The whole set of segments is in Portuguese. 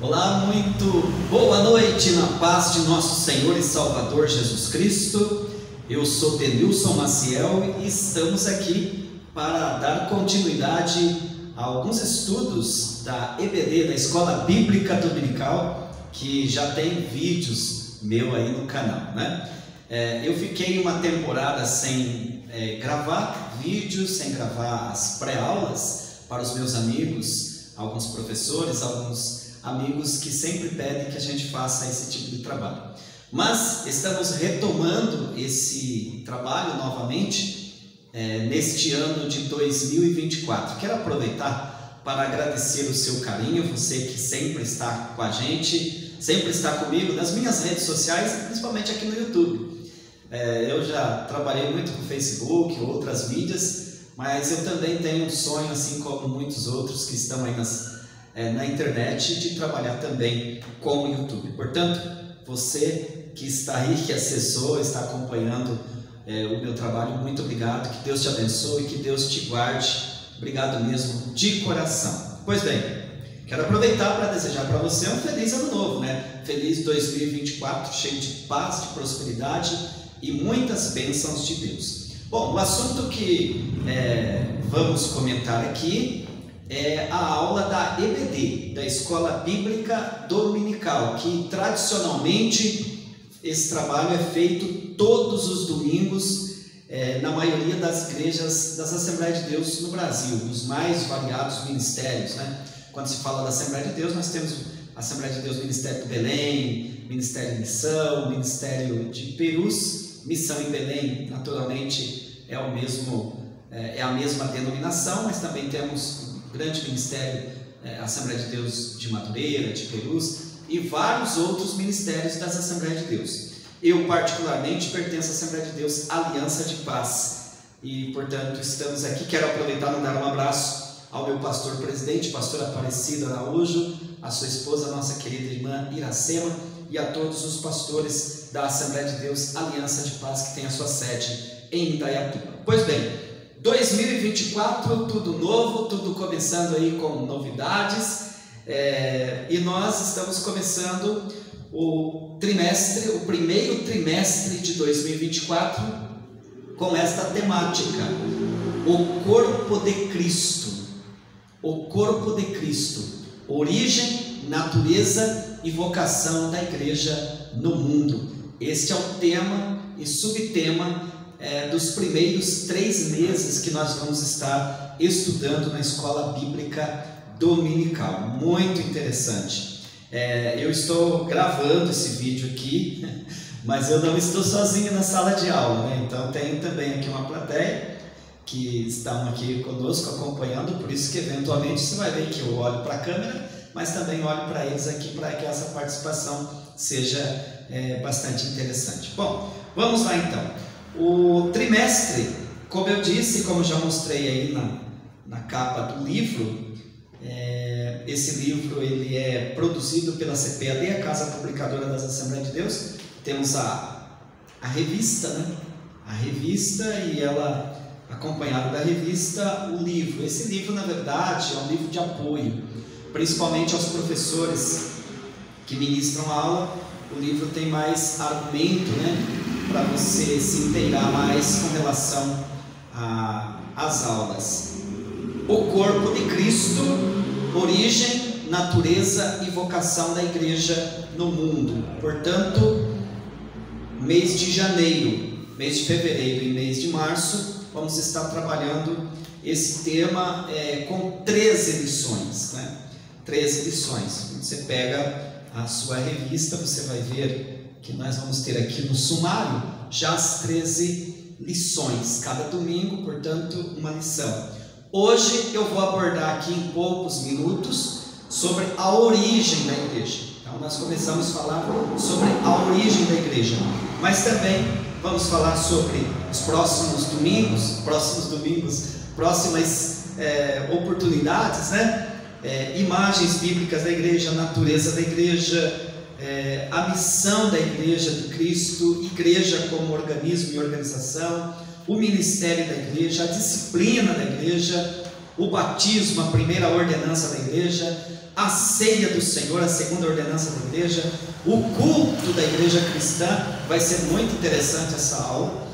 Olá, muito boa noite na paz de nosso Senhor e Salvador Jesus Cristo. Eu sou Denilson Maciel e estamos aqui para dar continuidade a alguns estudos da EBD, da Escola Bíblica Dominical, que já tem vídeos meu aí no canal, né? Eu fiquei uma temporada sem gravar vídeos, sem gravar as pré-aulas para os meus amigos, alguns professores, alguns amigos que sempre pedem que a gente faça esse tipo de trabalho. Mas estamos retomando esse trabalho novamente neste ano de 2024. Quero aproveitar para agradecer o seu carinho, você que sempre está com a gente, sempre está comigo nas minhas redes sociais, principalmente aqui no YouTube. Eu já trabalhei muito com Facebook, outras mídias, mas eu também tenho um sonho, assim como muitos outros que estão aí na internet, de trabalhar também com o YouTube. Portanto, você que está aí, que acessou, está acompanhando o meu trabalho, muito obrigado, que Deus te abençoe, que Deus te guarde, obrigado mesmo, de coração. Pois bem, quero aproveitar para desejar para você um feliz ano novo, né? Feliz 2024, cheio de paz, de prosperidade e muitas bênçãos de Deus. Bom, o assunto que vamos comentar aqui é a aula da EBD, da Escola Bíblica Dominical, que tradicionalmente esse trabalho é feito todos os domingos na maioria das igrejas das Assembleias de Deus no Brasil, nos mais variados ministérios, né? Quando se fala da Assembleia de Deus, nós temos a Assembleia de Deus Ministério do Belém, Ministério de Missão, Ministério de Perus, Missão em Belém, naturalmente é a mesma denominação, mas também temos grande ministério, Assembleia de Deus de Madureira, de Perus e vários outros ministérios das Assembleias de Deus. Eu particularmente pertenço à Assembleia de Deus Aliança de Paz e, portanto, estamos aqui. Quero aproveitar e mandar um abraço ao meu pastor presidente, pastor Aparecido Araújo, a sua esposa, nossa querida irmã Iracema, e a todos os pastores da Assembleia de Deus Aliança de Paz, que tem a sua sede em Indaiatuba. Pois bem, 2024, tudo novo, tudo começando aí com novidades, e nós estamos começando o primeiro trimestre de 2024 com esta temática: o corpo de Cristo. O corpo de Cristo, origem, natureza e vocação da igreja no mundo. Este é o tema e subtema dos primeiros 3 meses que nós vamos estar estudando na Escola Bíblica Dominical. Muito interessante. Eu estou gravando esse vídeo aqui, mas eu não estou sozinho na sala de aula, né? Então tenho também aqui uma plateia que estão aqui conosco acompanhando, por isso que eventualmente você vai ver que eu olho para a câmera, mas também olho para eles aqui para que essa participação seja bastante interessante. Bom, vamos lá então. O trimestre, como eu disse, como já mostrei aí na capa do livro, esse livro ele é produzido pela CPAD, a Casa Publicadora das Assembleias de Deus. Temos a revista, né? A revista, e ela, acompanhado da revista, o livro. Esse livro, na verdade, é um livro de apoio, principalmente aos professores que ministram aula. O livro tem mais argumento, né, para você se inteirar mais com relação às aulas. O corpo de Cristo, origem, natureza e vocação da igreja no mundo. Portanto, mês de janeiro, mês de fevereiro e mês de março, vamos estar trabalhando esse tema com 13 lições, né? 13 lições. Você pega a sua revista, você vai ver que nós vamos ter aqui no sumário já as 13 lições, cada domingo, portanto, uma lição. Hoje eu vou abordar aqui em poucos minutos sobre a origem da igreja. Então nós começamos a falar sobre a origem da igreja, mas também vamos falar sobre os próximas oportunidades, né? Imagens bíblicas da igreja, natureza da igreja, a missão da igreja de Cristo, igreja como organismo e organização, o ministério da igreja, a disciplina da igreja, o batismo, a primeira ordenança da igreja, a ceia do Senhor, a segunda ordenança da igreja, o culto da igreja cristã. Vai ser muito interessante essa aula.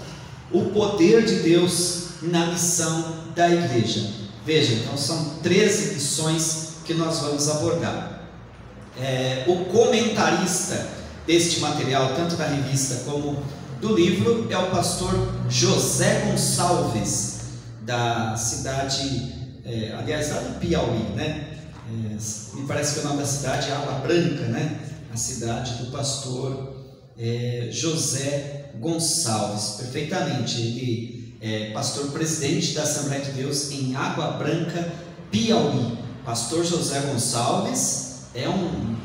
O poder de Deus na missão da igreja. Veja, então são 13 lições que nós vamos abordar. O comentarista deste material, tanto da revista como do livro, é o pastor José Gonçalves, da cidade, aliás, lá do Piauí, né? Me parece que o nome da cidade é Água Branca, né? A cidade do pastor José Gonçalves, perfeitamente. Ele é pastor presidente da Assembleia de Deus em Água Branca, Piauí. Pastor José Gonçalves é um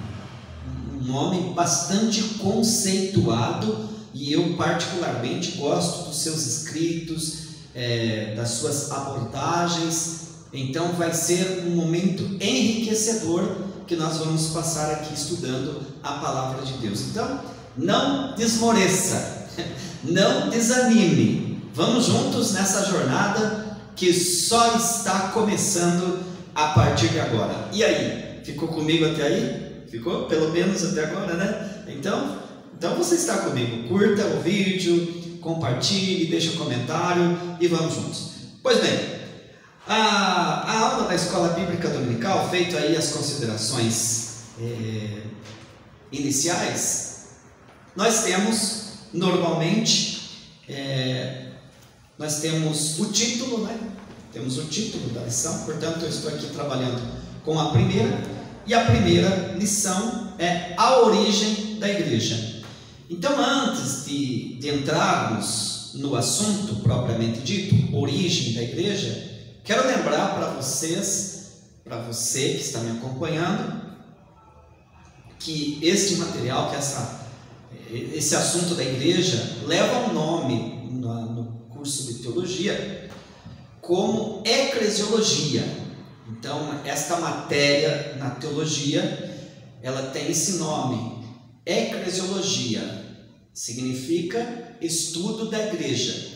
homem bastante conceituado, e eu particularmente gosto dos seus escritos, das suas abordagens. Então vai ser um momento enriquecedor que nós vamos passar aqui estudando a palavra de Deus. Então não desmoreça, não desanime, vamos juntos nessa jornada que só está começando a partir de agora. E aí, ficou comigo até aí? Ficou? Pelo menos até agora, né? Então você está comigo. Curta o vídeo, compartilhe, deixa um comentário e vamos juntos. Pois bem, a aula da Escola Bíblica Dominical, feito aí as considerações iniciais, nós temos normalmente nós temos o título, né? Temos o título da lição. Portanto, eu estou aqui trabalhando com a primeira, e a primeira lição é a origem da igreja. Então, antes de entrarmos no assunto propriamente dito, origem da igreja, quero lembrar para vocês, para você que está me acompanhando, que este material, que esse assunto da igreja leva um nome no curso de teologia como eclesiologia. Então, esta matéria na teologia, ela tem esse nome, eclesiologia. Significa estudo da igreja.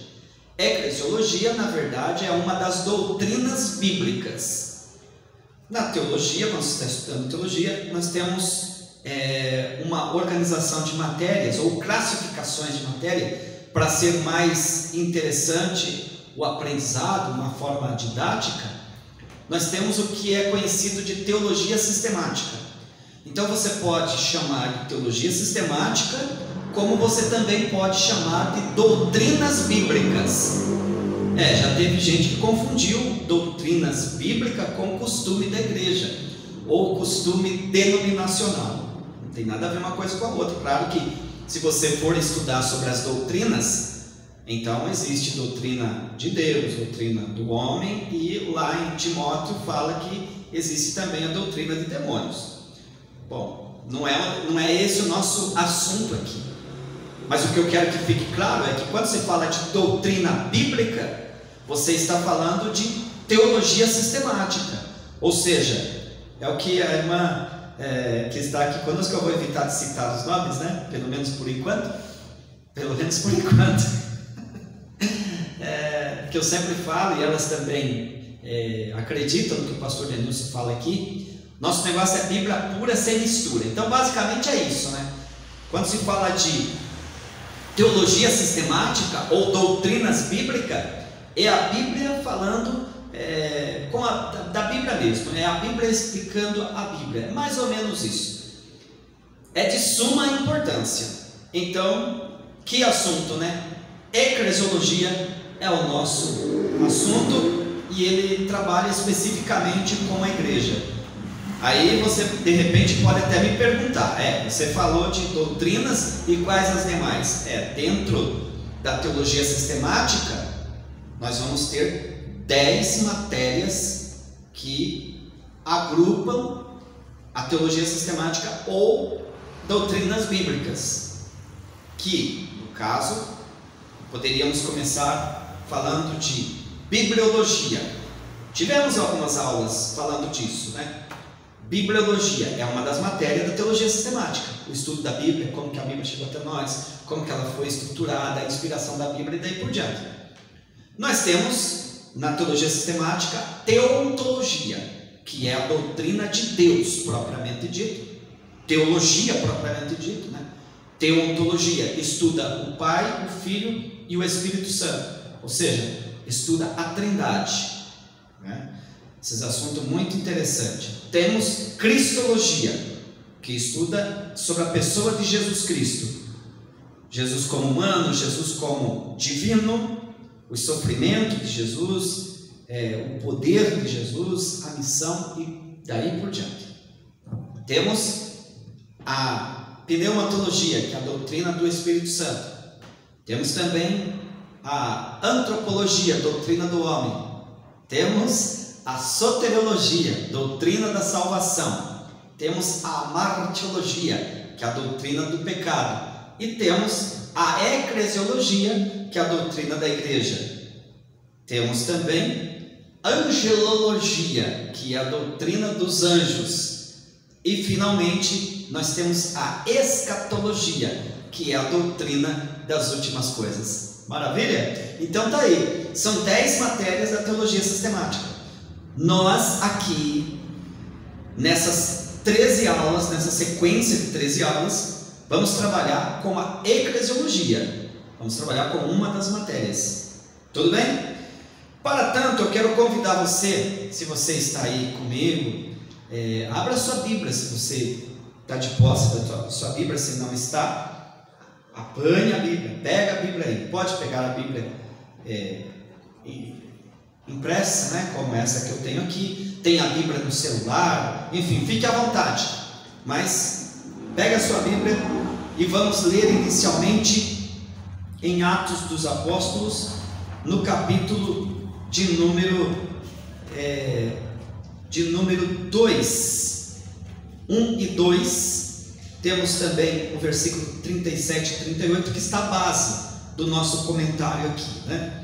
Eclesiologia, na verdade, é uma das doutrinas bíblicas. Na teologia, quando você está estudando teologia, nós temos uma organização de matérias ou classificações de matéria para ser mais interessante o aprendizado, uma forma didática. Nós temos o que é conhecido de teologia sistemática. Então você pode chamar de teologia sistemática, como você também pode chamar de doutrinas bíblicas. Já teve gente que confundiu doutrinas bíblicas com costume da igreja, ou costume denominacional. Não tem nada a ver uma coisa com a outra. Claro que se você for estudar sobre as doutrinas, então existe doutrina de Deus, doutrina do homem, e lá em Timóteo fala que existe também a doutrina de demônios. Bom, não é esse o nosso assunto aqui. Mas o que eu quero que fique claro é que quando você fala de doutrina bíblica, você está falando de teologia sistemática. Ou seja, é o que a irmã que está aqui conosco, eu vou evitar de citar os nomes, né? Pelo menos por enquanto. Que eu sempre falo, e elas também acreditam no que o pastor Denilson fala aqui. Nosso negócio é Bíblia pura, sem mistura. Então basicamente é isso, né? Quando se fala de teologia sistemática ou doutrinas bíblicas, é a Bíblia falando da Bíblia mesmo, é a Bíblia explicando a Bíblia, é mais ou menos isso. É de suma importância. Então, que assunto, né? Eclesiologia é o nosso assunto, e ele trabalha especificamente com a igreja. Aí você de repente pode até me perguntar, você falou de doutrinas, e quais as demais? Dentro da teologia sistemática, nós vamos ter 10 matérias que agrupam a teologia sistemática ou doutrinas bíblicas, que, no caso, poderíamos começar falando de bibliologia. Tivemos algumas aulas falando disso, né? Bibliologia é uma das matérias da teologia sistemática, o estudo da Bíblia, como que a Bíblia chegou até nós, como que ela foi estruturada, a inspiração da Bíblia e daí por diante. Nós temos na teologia sistemática, teontologia, que é a doutrina de Deus propriamente dito, teologia propriamente dito, né? Teontologia estuda o Pai, o Filho e o Espírito Santo, ou seja, estuda a Trindade, né? Esse assunto muito interessante. Temos Cristologia, que estuda sobre a pessoa de Jesus Cristo, Jesus como humano, Jesus como divino, o sofrimento de Jesus, o poder de Jesus, a missão e daí por diante. Temos a pneumatologia, que é a doutrina do Espírito Santo. Temos também a antropologia, doutrina do homem. Temos a soteriologia, doutrina da salvação. Temos a martiologia, que é a doutrina do pecado. E temos a eclesiologia, que é a doutrina da igreja. Temos também angelologia, que é a doutrina dos anjos. E finalmente nós temos a escatologia, que é a doutrina das últimas coisas. Maravilha? Então tá aí, são 10 matérias da teologia sistemática. Nós aqui, nessas 13 aulas, nessa sequência de 13 aulas, vamos trabalhar com a eclesiologia. Vamos trabalhar com uma das matérias. Tudo bem? Para tanto, eu quero convidar você, se você está aí comigo, abra sua Bíblia, se você está de posse da sua Bíblia, se não está, apanhe a Bíblia, pega a Bíblia aí. Pode pegar a Bíblia impressa, né, como essa que eu tenho aqui. Tem a Bíblia no celular, enfim, fique à vontade. Mas pega a sua Bíblia e vamos ler inicialmente em Atos dos Apóstolos, no capítulo de número 2, 1 e 2. Temos também o versículo 37 e 38, que está a base do nosso comentário aqui, né?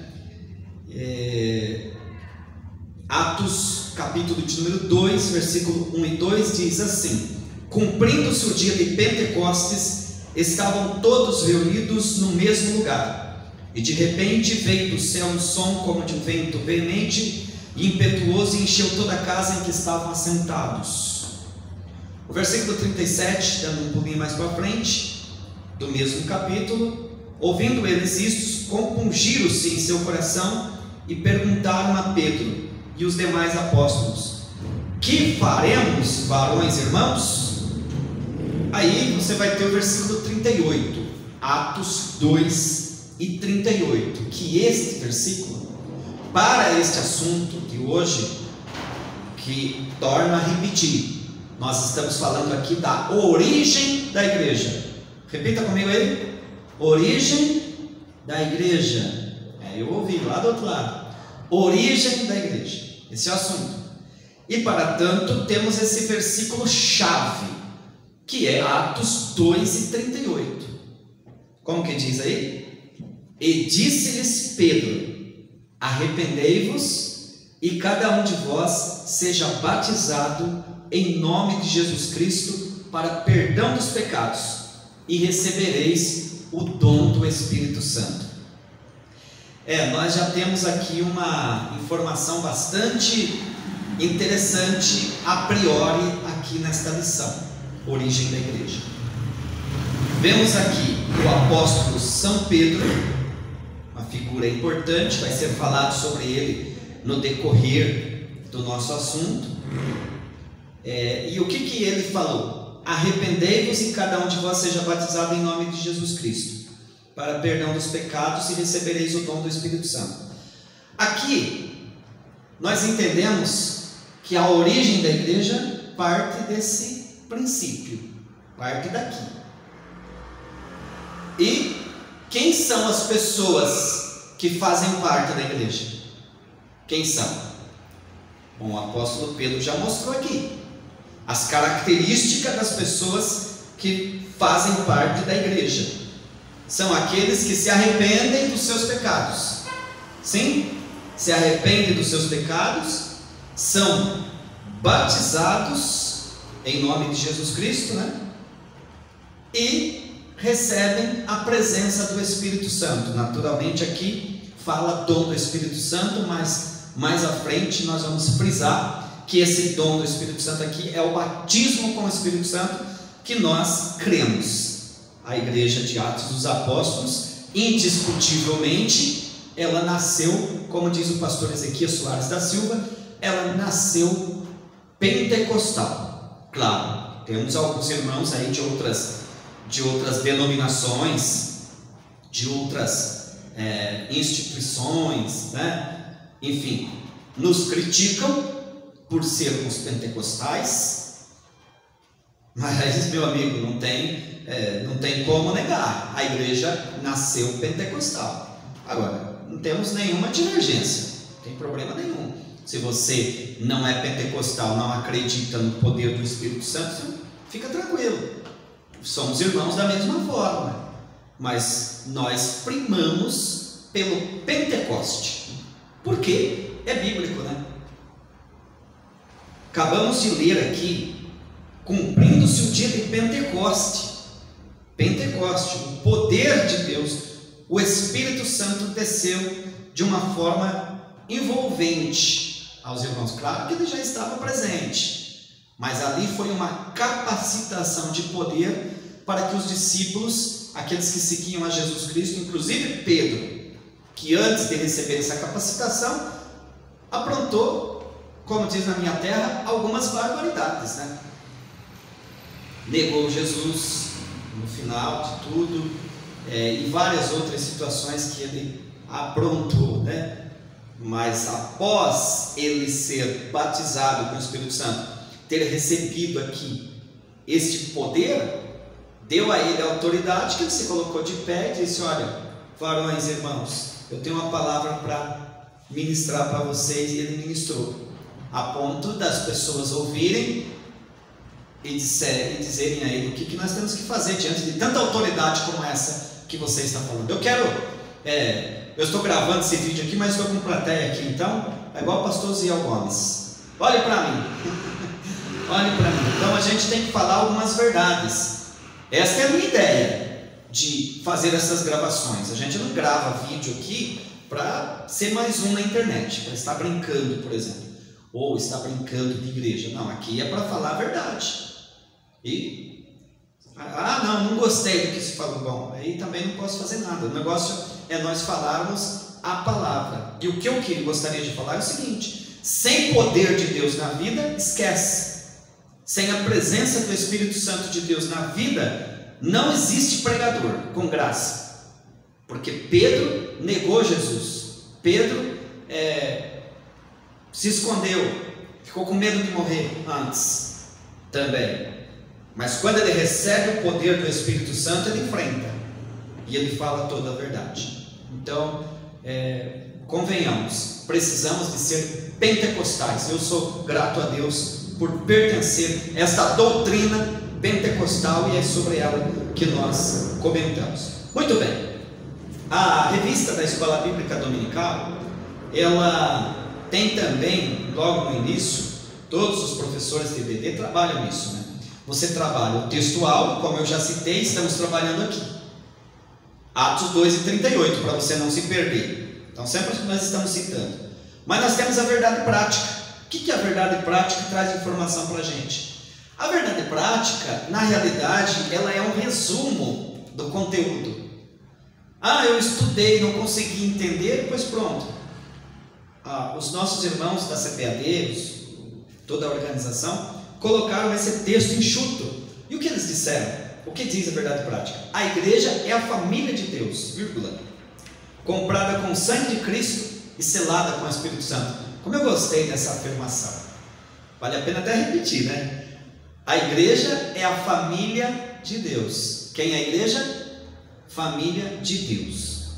Atos, capítulo de número 2, versículo 1 e 2, diz assim: cumprindo-se o dia de Pentecostes, estavam todos reunidos no mesmo lugar, e de repente veio do céu um som como de um vento veemente e impetuoso, e encheu toda a casa em que estavam assentados. O versículo 37, dando um pouquinho mais para frente, do mesmo capítulo: ouvindo eles isto, compungiram-se em seu coração e perguntaram a Pedro e os demais apóstolos: que faremos, varões irmãos? Aí você vai ter o versículo 38, Atos 2 e 38, que este versículo, para este assunto de hoje, que torna a repetir, nós estamos falando aqui da origem da igreja. Repita comigo aí: origem da igreja. Eu ouvi lá do outro lado. Origem da igreja. Esse é o assunto. E para tanto, temos esse versículo chave, que é Atos 2 e 38. Como que diz aí? E disse-lhes Pedro: arrependei-vos e cada um de vós seja batizado em nome de Jesus Cristo para perdão dos pecados, e recebereis o dom do Espírito Santo. Nós já temos aqui uma informação bastante interessante a priori aqui nesta lição, origem da igreja. Vemos aqui o apóstolo São Pedro, uma figura importante, vai ser falado sobre ele no decorrer do nosso assunto. E o que ele falou? Arrependei-vos e cada um de vós seja batizado em nome de Jesus Cristo para perdão dos pecados, e recebereis o dom do Espírito Santo. Aqui nós entendemos que a origem da igreja parte desse princípio, parte daqui. E quem são as pessoas que fazem parte da igreja? Quem são? Bom, o apóstolo Pedro já mostrou aqui as características das pessoas que fazem parte da igreja. São aqueles que se arrependem dos seus pecados. Sim, se arrependem dos seus pecados, são batizados em nome de Jesus Cristo, né? E recebem a presença do Espírito Santo. Naturalmente aqui fala dom do Espírito Santo, mas mais à frente nós vamos frisar que esse dom do Espírito Santo aqui é o batismo com o Espírito Santo que nós cremos. A igreja de Atos dos Apóstolos, indiscutivelmente, ela nasceu, como diz o pastor Ezequias Soares da Silva, ela nasceu pentecostal. Claro, temos alguns irmãos aí de outras denominações, de outras instituições, né? Enfim, nos criticam por sermos pentecostais, mas, meu amigo, não tem como negar, a igreja nasceu pentecostal. Agora, não temos nenhuma divergência, não tem problema nenhum. Se você não é pentecostal, não acredita no poder do Espírito Santo, fica tranquilo, somos irmãos da mesma forma, mas nós primamos pelo Pentecoste, porque é bíblico, né? Acabamos de ler aqui, cumprindo-se o dia de Pentecoste, o poder de Deus, o Espírito Santo desceu de uma forma envolvente aos irmãos. Claro que ele já estava presente, mas ali foi uma capacitação de poder para que os discípulos, aqueles que seguiam a Jesus Cristo, inclusive Pedro, que antes de receber essa capacitação, aprontou, como diz na minha terra, algumas barbaridades, né? Negou Jesus no final de tudo, e várias outras situações que ele aprontou, né? Mas após ele ser batizado com o Espírito Santo, ter recebido aqui este poder, deu a ele a autoridade, que ele se colocou de pé e disse: olha, varões, irmãos, eu tenho uma palavra para ministrar para vocês. E ele ministrou, a ponto das pessoas ouvirem e dizerem a ele: o que nós temos que fazer diante de tanta autoridade como essa que você está falando? Eu estou gravando esse vídeo aqui, mas estou com plateia aqui, então é igual o pastor Ziel Gomes, olhe para mim. Olhe para mim. Então a gente tem que falar algumas verdades. Esta é a minha ideia de fazer essas gravações. A gente não grava vídeo aqui para ser mais um na internet, para estar brincando, por exemplo, ou estar brincando de igreja. Não, aqui é para falar a verdade. Não gostei do que se falou. Bom, aí também não posso fazer nada. O negócio é nós falarmos a palavra. E o que eu gostaria de falar é o seguinte: sem poder de Deus na vida, esquece. Sem a presença do Espírito Santo de Deus na vida, não existe pregador com graça. Porque Pedro negou Jesus. Pedro se escondeu, ficou com medo de morrer antes também. Mas quando ele recebe o poder do Espírito Santo, ele enfrenta e ele fala toda a verdade. Então, convenhamos, precisamos de ser pentecostais. Eu sou grato a Deus por pertencer a esta doutrina pentecostal, e é sobre ela que nós comentamos. Muito bem, a revista da Escola Bíblica Dominical, ela tem também, logo no início, todos os professores de EBD trabalham nisso, né? Você trabalha o textual, como eu já citei, estamos trabalhando aqui, Atos 2:38, para você não se perder. Então sempre nós estamos citando, mas nós temos a verdade prática. O que é a verdade prática que traz informação para a gente? A verdade prática, na realidade, ela é um resumo do conteúdo. Eu estudei, não consegui entender, pois pronto. Os nossos irmãos da CPAD, toda a organização, colocaram esse texto enxuto. E o que eles disseram? O que diz a verdade prática? A igreja é a família de Deus, vírgula, comprada com o sangue de Cristo e selada com o Espírito Santo. Como eu gostei dessa afirmação, vale a pena até repetir, né? A igreja é a família de Deus. Quem é a igreja? Família de Deus,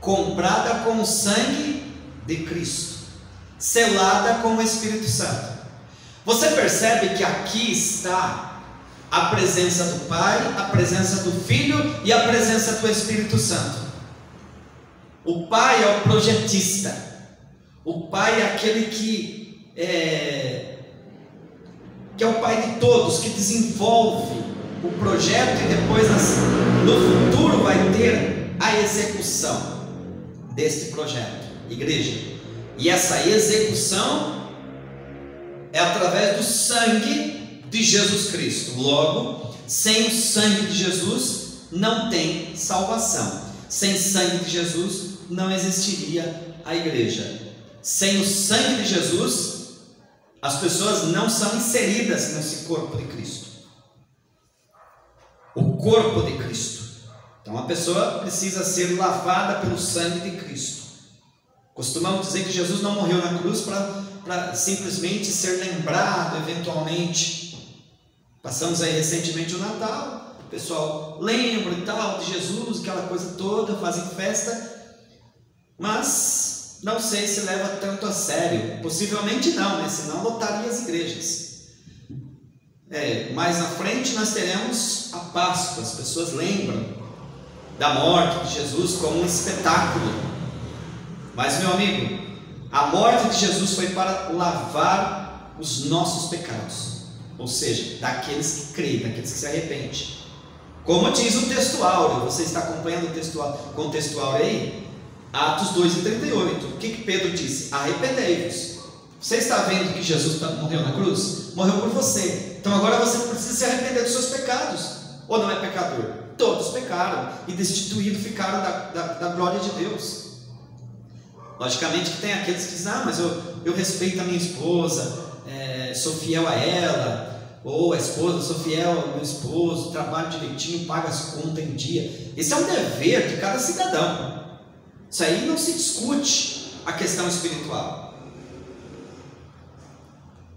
comprada com o sangue de Cristo, selada com o Espírito Santo. Você percebe que aqui está a presença do Pai, a presença do Filho e a presença do Espírito Santo. O Pai é o projetista. O Pai é aquele que é o Pai de todos, que desenvolve o projeto e depois no futuro vai ter a execução deste projeto. Igreja, E essa execução é através do sangue de Jesus Cristo. Logo, sem o sangue de Jesus não tem salvação. Sem sangue de Jesus não existiria a igreja. Sem o sangue de Jesus, as pessoas não são inseridas nesse corpo de Cristo. O corpo de Cristo. Então a pessoa precisa ser lavada pelo sangue de Cristo. Costumamos dizer que Jesus não morreu na cruz para simplesmente ser lembrado eventualmente. Passamos aí recentemente o Natal, o pessoal lembra e tal de Jesus, aquela coisa toda, fazem festa, mas não sei se leva tanto a sério. Possivelmente não, né? Senão lotaria as igrejas. Mais na frente nós teremos a Páscoa. As pessoas lembram da morte de Jesus como um espetáculo. Mas, meu amigo, a morte de Jesus foi para lavar os nossos pecados, ou seja, daqueles que creem, daqueles que se arrependem. Como diz o texto áureo, você está acompanhando o texto áureo aí? Atos 2:38. O que Pedro disse? Arrependei-vos. Você está vendo que Jesus morreu na cruz? Morreu por você. Então agora você precisa se arrepender dos seus pecados. Ou não é pecador? Todos pecaram e destituídos ficaram da glória de Deus. Logicamente que tem aqueles que dizem: mas eu respeito a minha esposa, sou fiel a ela, ou a esposa, sou fiel ao meu esposo, trabalho direitinho, pago as contas em dia. Esse é um dever de cada cidadão. Isso aí não se discute a questão espiritual.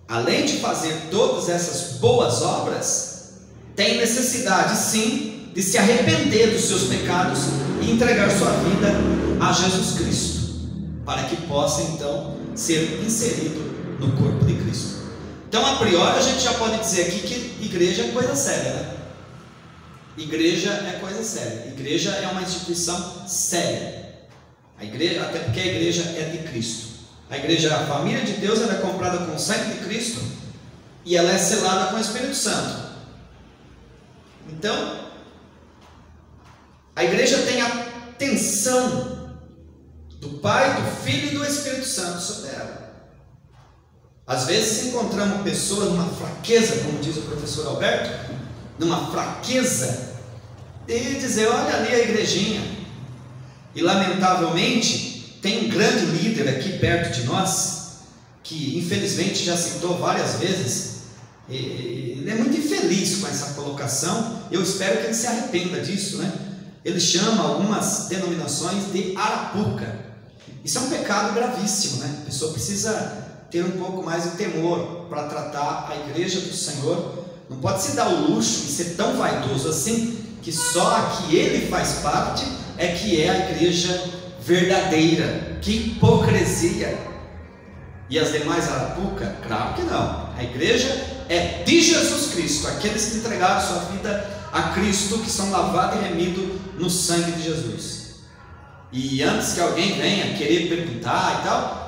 Além de fazer todas essas boas obras, tem necessidade sim de se arrepender dos seus pecados e entregar sua vida a Jesus Cristo, para que possa então ser inserido no corpo de Cristo. Então, a priori, a gente já pode dizer aqui que igreja é coisa séria, né? Igreja é coisa séria. Igreja é uma instituição séria. A igreja, até porque a igreja é de Cristo. A igreja é a família de Deus, ela é comprada com o sangue de Cristo e ela é selada com o Espírito Santo. Então, a igreja tem a atenção do Pai, do Filho e do Espírito Santo sobre ela. Às vezes encontramos pessoas numa fraqueza, como diz o professor Alberto, numa fraqueza de dizer: olha ali a igrejinha. E lamentavelmente tem um grande líder aqui perto de nós, que infelizmente já citou várias vezes. Ele é muito infeliz com essa colocação. Eu espero que ele se arrependa disso, né? Ele chama algumas denominações de arapuca. Isso é um pecado gravíssimo, né? A pessoa precisa ter um pouco mais de temor para tratar a igreja do Senhor. Não pode se dar o luxo e ser tão vaidoso assim, que só a que ele faz parte é que é a igreja verdadeira. Que hipocrisia! E as demais arapuca? Claro que não. A igreja é de Jesus Cristo, aqueles que entregaram sua vida a Cristo, que são lavados e remidos no sangue de Jesus. E antes que alguém venha querer perguntar e tal,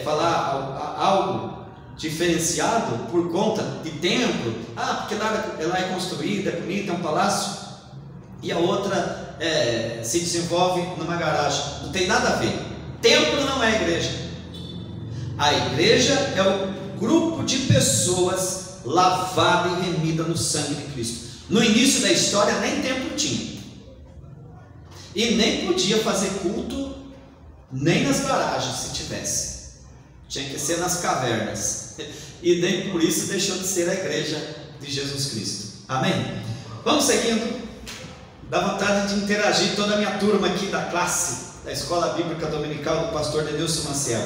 falar algo diferenciado por conta de templo, porque ela é construída, é bonita, é um palácio, e a outra se desenvolve numa garagem. Não tem nada a ver. Templo não é igreja. A igreja é o grupo de pessoas lavada e remida no sangue de Cristo. No início da história nem templo tinha, e nem podia fazer culto nem nas garagens. Se tivesse, tinha que ser nas cavernas, e nem por isso deixou de ser a igreja de Jesus Cristo. Amém? Vamos seguindo. Dá vontade de interagir toda a minha turma aqui da classe da Escola Bíblica Dominical do pastor Denilson Maciel.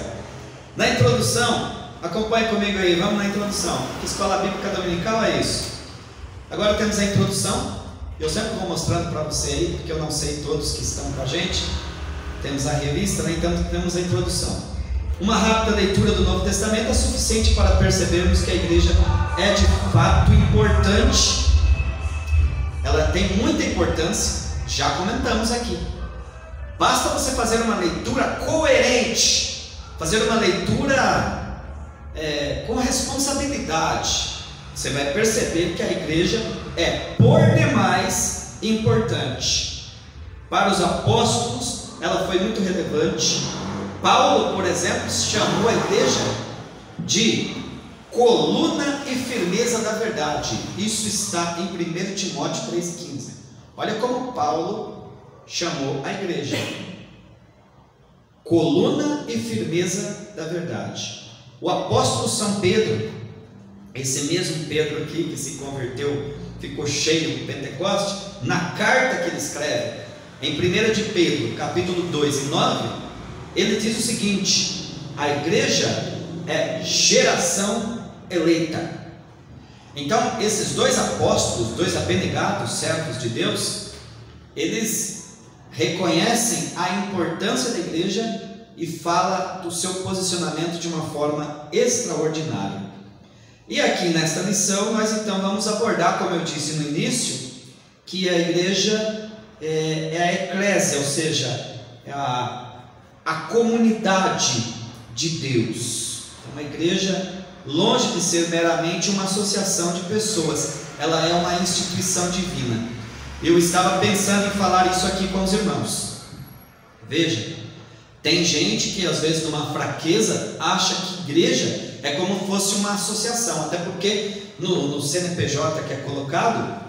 Na introdução, acompanhe comigo aí, vamos na introdução. Escola Bíblica Dominical é isso. Agora temos a introdução. Eu sempre vou mostrando para você aí, porque eu não sei todos que estão com a gente. Temos a revista, né? Então temos a introdução. Uma rápida leitura do Novo Testamento é suficiente para percebermos que a igreja é de fato importante. Ela tem muita importância, já comentamos aqui. Basta você fazer uma leitura coerente, fazer uma leitura com responsabilidade. Você vai perceber que a igreja é por demais importante. Para os apóstolos, ela foi muito relevante. Paulo, por exemplo, chamou a igreja de coluna e firmeza da verdade. Isso está em 1 Timóteo 3,15. Olha como Paulo chamou a igreja: coluna e firmeza da verdade. O apóstolo São Pedro, esse mesmo Pedro aqui que se converteu, ficou cheio do Pentecoste, na carta que ele escreve em 1 de Pedro, capítulo 2 e 9, ele diz o seguinte: a igreja é geração eleita. Então, esses dois apóstolos, dois abnegados servos de Deus, eles reconhecem a importância da igreja e fala do seu posicionamento de uma forma extraordinária. E aqui nesta lição nós então vamos abordar, como eu disse no início, que a igreja é a eclésia, ou seja, é a comunidade de Deus. Uma igreja, longe de ser meramente uma associação de pessoas, ela é uma instituição divina. Eu estava pensando em falar isso aqui com os irmãos. Veja, tem gente que às vezes numa fraqueza acha que igreja é como fosse uma associação, até porque no CNPJ que é colocado,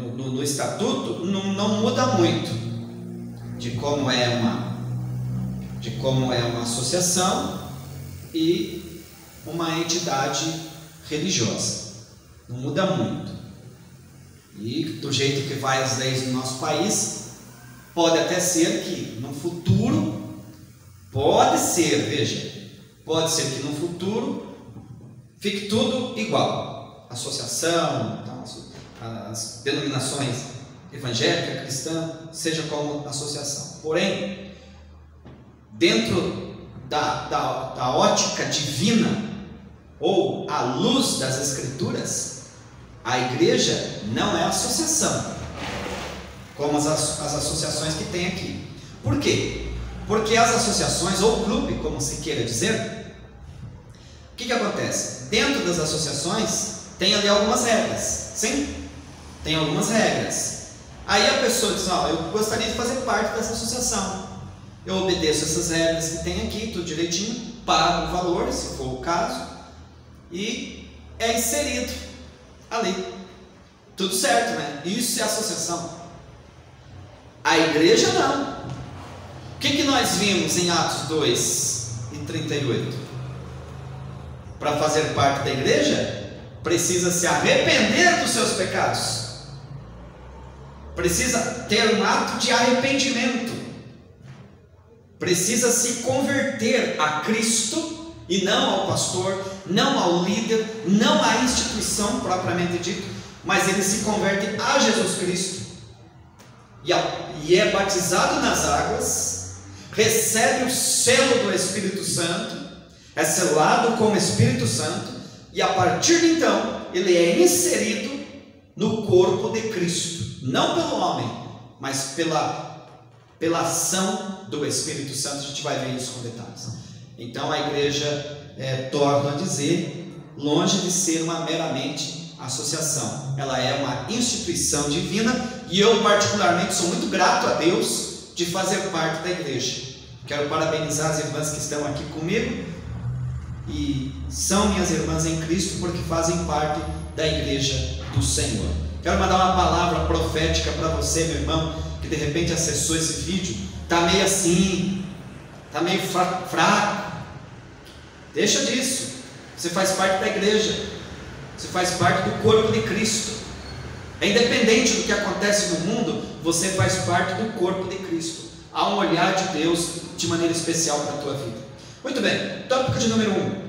no estatuto, não muda muito de como é uma associação e uma entidade religiosa. Não muda muito. E do jeito que vai as leis no nosso país, pode até ser que no futuro, pode ser que no futuro fique tudo igual. Associação, as denominações evangélica, cristã, seja como associação. Porém, dentro da ótica divina, ou à luz das Escrituras, a igreja não é associação, como as associações que tem aqui. Por quê? Porque as associações, ou clube, como se queira dizer, o que acontece? Dentro das associações tem ali algumas regras. Sim, tem algumas regras. Aí a pessoa diz: eu gostaria de fazer parte dessa associação. Eu obedeço essas regras que tem aqui, tudo direitinho, pago o valor, se for o caso, e é inserido ali. Tudo certo, né? Isso é associação. A igreja não. O que nós vimos em Atos 2 e 38? Para fazer parte da igreja, precisa se arrepender dos seus pecados. Precisa ter um ato de arrependimento. Precisa se converter a Cristo e não ao pastor, não ao líder, não à instituição propriamente dita, mas ele se converte a Jesus Cristo e é batizado nas águas, recebe o selo do Espírito Santo, é selado com o Espírito Santo, e a partir de então ele é inserido no corpo de Cristo, não pelo homem, mas pela ação do Espírito Santo. A gente vai ver isso com detalhes. Então a igreja, torno a dizer, longe de ser uma meramente associação, ela é uma instituição divina, e eu particularmente sou muito grato a Deus de fazer parte da igreja. Quero parabenizar as irmãs que estão aqui comigo e são minhas irmãs em Cristo, porque fazem parte da igreja do Senhor. Quero mandar uma palavra profética para você, meu irmão, que de repente acessou esse vídeo, está meio assim, está meio fraco. Deixa disso. Você faz parte da igreja, você faz parte do corpo de Cristo. É independente do que acontece no mundo, você faz parte do corpo de Cristo. Há um olhar de Deus de maneira especial para a tua vida. Muito bem, tópico de número 1.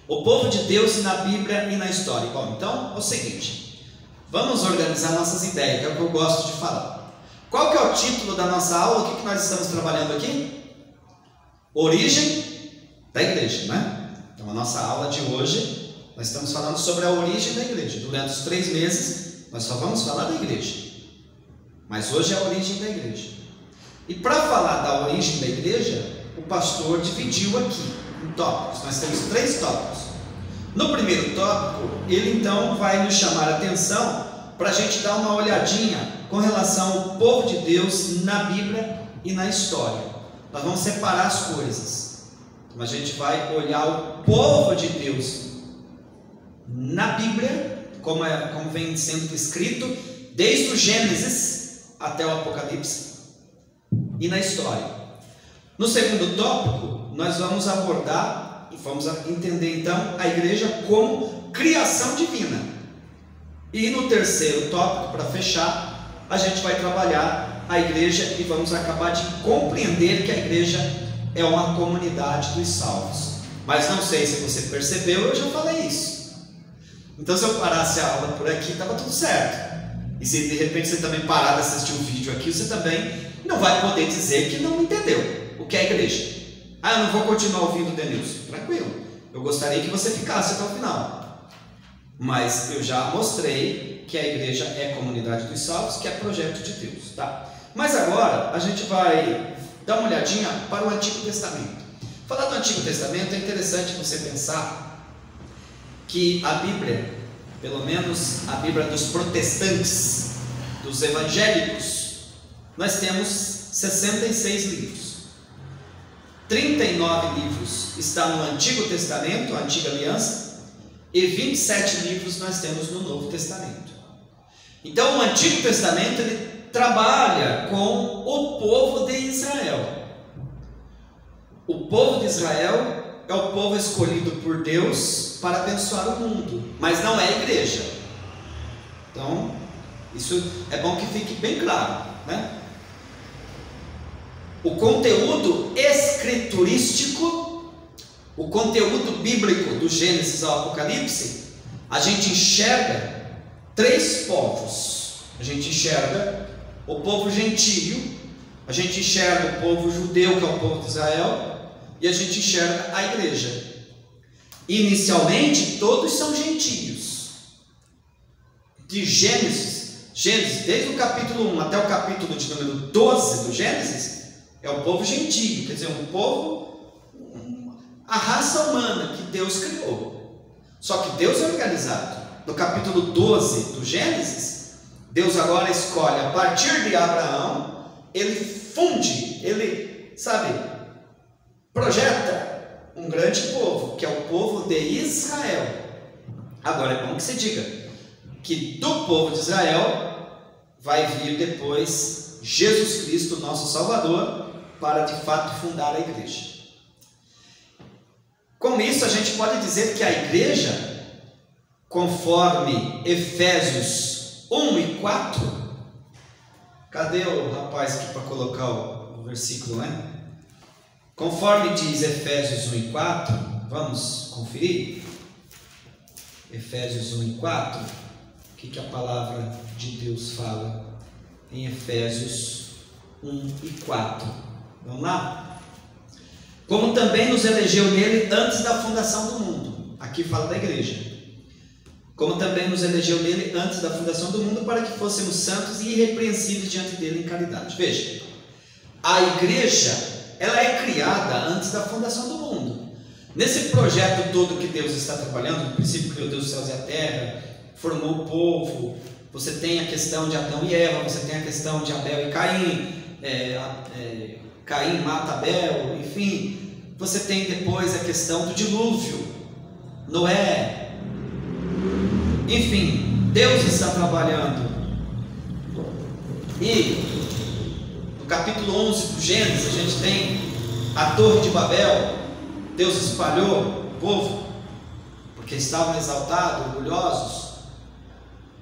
O povo de Deus na Bíblia e na história. Bom, então é o seguinte, vamos organizar nossas ideias, que é o que eu gosto de falar. Qual que é o título da nossa aula? O que nós estamos trabalhando aqui? Origem da igreja, né? Então a nossa aula de hoje, nós estamos falando sobre a origem da igreja. Durante os 3 meses nós só vamos falar da igreja, mas hoje é a origem da igreja. E para falar da origem da igreja, o pastor dividiu aqui em tópicos. Nós temos 3 tópicos. No primeiro tópico, ele então vai nos chamar a atenção para a gente dar uma olhadinha com relação ao povo de Deus na Bíblia e na história. nós vamos separar as coisas. Então a gente vai olhar o povo de Deus na Bíblia, como vem sendo escrito, desde o Gênesis até o Apocalipse, e na história. No segundo tópico, nós vamos abordar e vamos entender então a igreja como criação divina. E no terceiro tópico, para fechar, a gente vai trabalhar a igreja e vamos acabar de compreender que a igreja é uma comunidade dos salvos. Mas não sei se você percebeu, eu já falei isso. Então, se eu parasse a aula por aqui, estava tudo certo. E se de repente você também parar de assistir um vídeo aqui, você também não vai poder dizer que não entendeu o que é a igreja. Ah, eu não vou continuar ouvindo o Denilson. Tranquilo, eu gostaria que você ficasse até o final. Mas eu já mostrei que a igreja é comunidade dos salvos, que é projeto de Deus, tá? Mas agora a gente vai dar uma olhadinha para o Antigo Testamento. Falar do Antigo Testamento é interessante você pensar que a Bíblia, pelo menos a Bíblia dos protestantes, dos evangélicos, nós temos 66 livros. 39 livros estão no Antigo Testamento, a Antiga Aliança, e 27 livros nós temos no Novo Testamento. Então o Antigo Testamento ele trabalha com o povo de Israel. O povo de Israel é o povo escolhido por Deus para abençoar o mundo, mas não é a igreja. Então, isso é bom que fique bem claro, né? O conteúdo escriturístico, o conteúdo bíblico do Gênesis ao Apocalipse, a gente enxerga três povos. A gente enxerga o povo gentio, a gente enxerga o povo judeu, que é o povo de Israel, e a gente enxerga a igreja. Inicialmente, todos são gentios. De Gênesis, desde o capítulo 1 até o capítulo de número 12 do Gênesis, é o povo gentio, quer dizer, um povo, a raça humana que Deus criou. Só que Deus é organizado. No capítulo 12 do Gênesis, Deus agora escolhe, a partir de Abraão, ele funde, ele, projeta um grande povo, que é o povo de Israel. Agora é bom que você diga que do povo de Israel vai vir depois Jesus Cristo, nosso Salvador, para de fato fundar a igreja. Com isso a gente pode dizer que a igreja, conforme Efésios 1 e 4, cadê o rapaz aqui para colocar o versículo, né? Conforme diz Efésios 1 e 4, vamos conferir? Efésios 1 e 4, o que a palavra de Deus fala em Efésios 1 e 4? Vamos lá? Como também nos elegeu nele antes da fundação do mundo. Aqui fala da igreja. Como também nos elegeu nele antes da fundação do mundo, para que fôssemos santos e irrepreensíveis diante dele em caridade. Veja, a igreja, ela é criada antes da fundação do mundo. Nesse projeto todo que Deus está trabalhando, no princípio criou Deus os céus e a terra, formou o povo, você tem a questão de Adão e Eva, você tem a questão de Abel e Caim, Caim mata Abel, enfim, você tem depois a questão do dilúvio, Noé, enfim, Deus está trabalhando. E no capítulo 11 do Gênesis, a gente tem a Torre de Babel. Deus espalhou o povo, porque estavam exaltados, orgulhosos.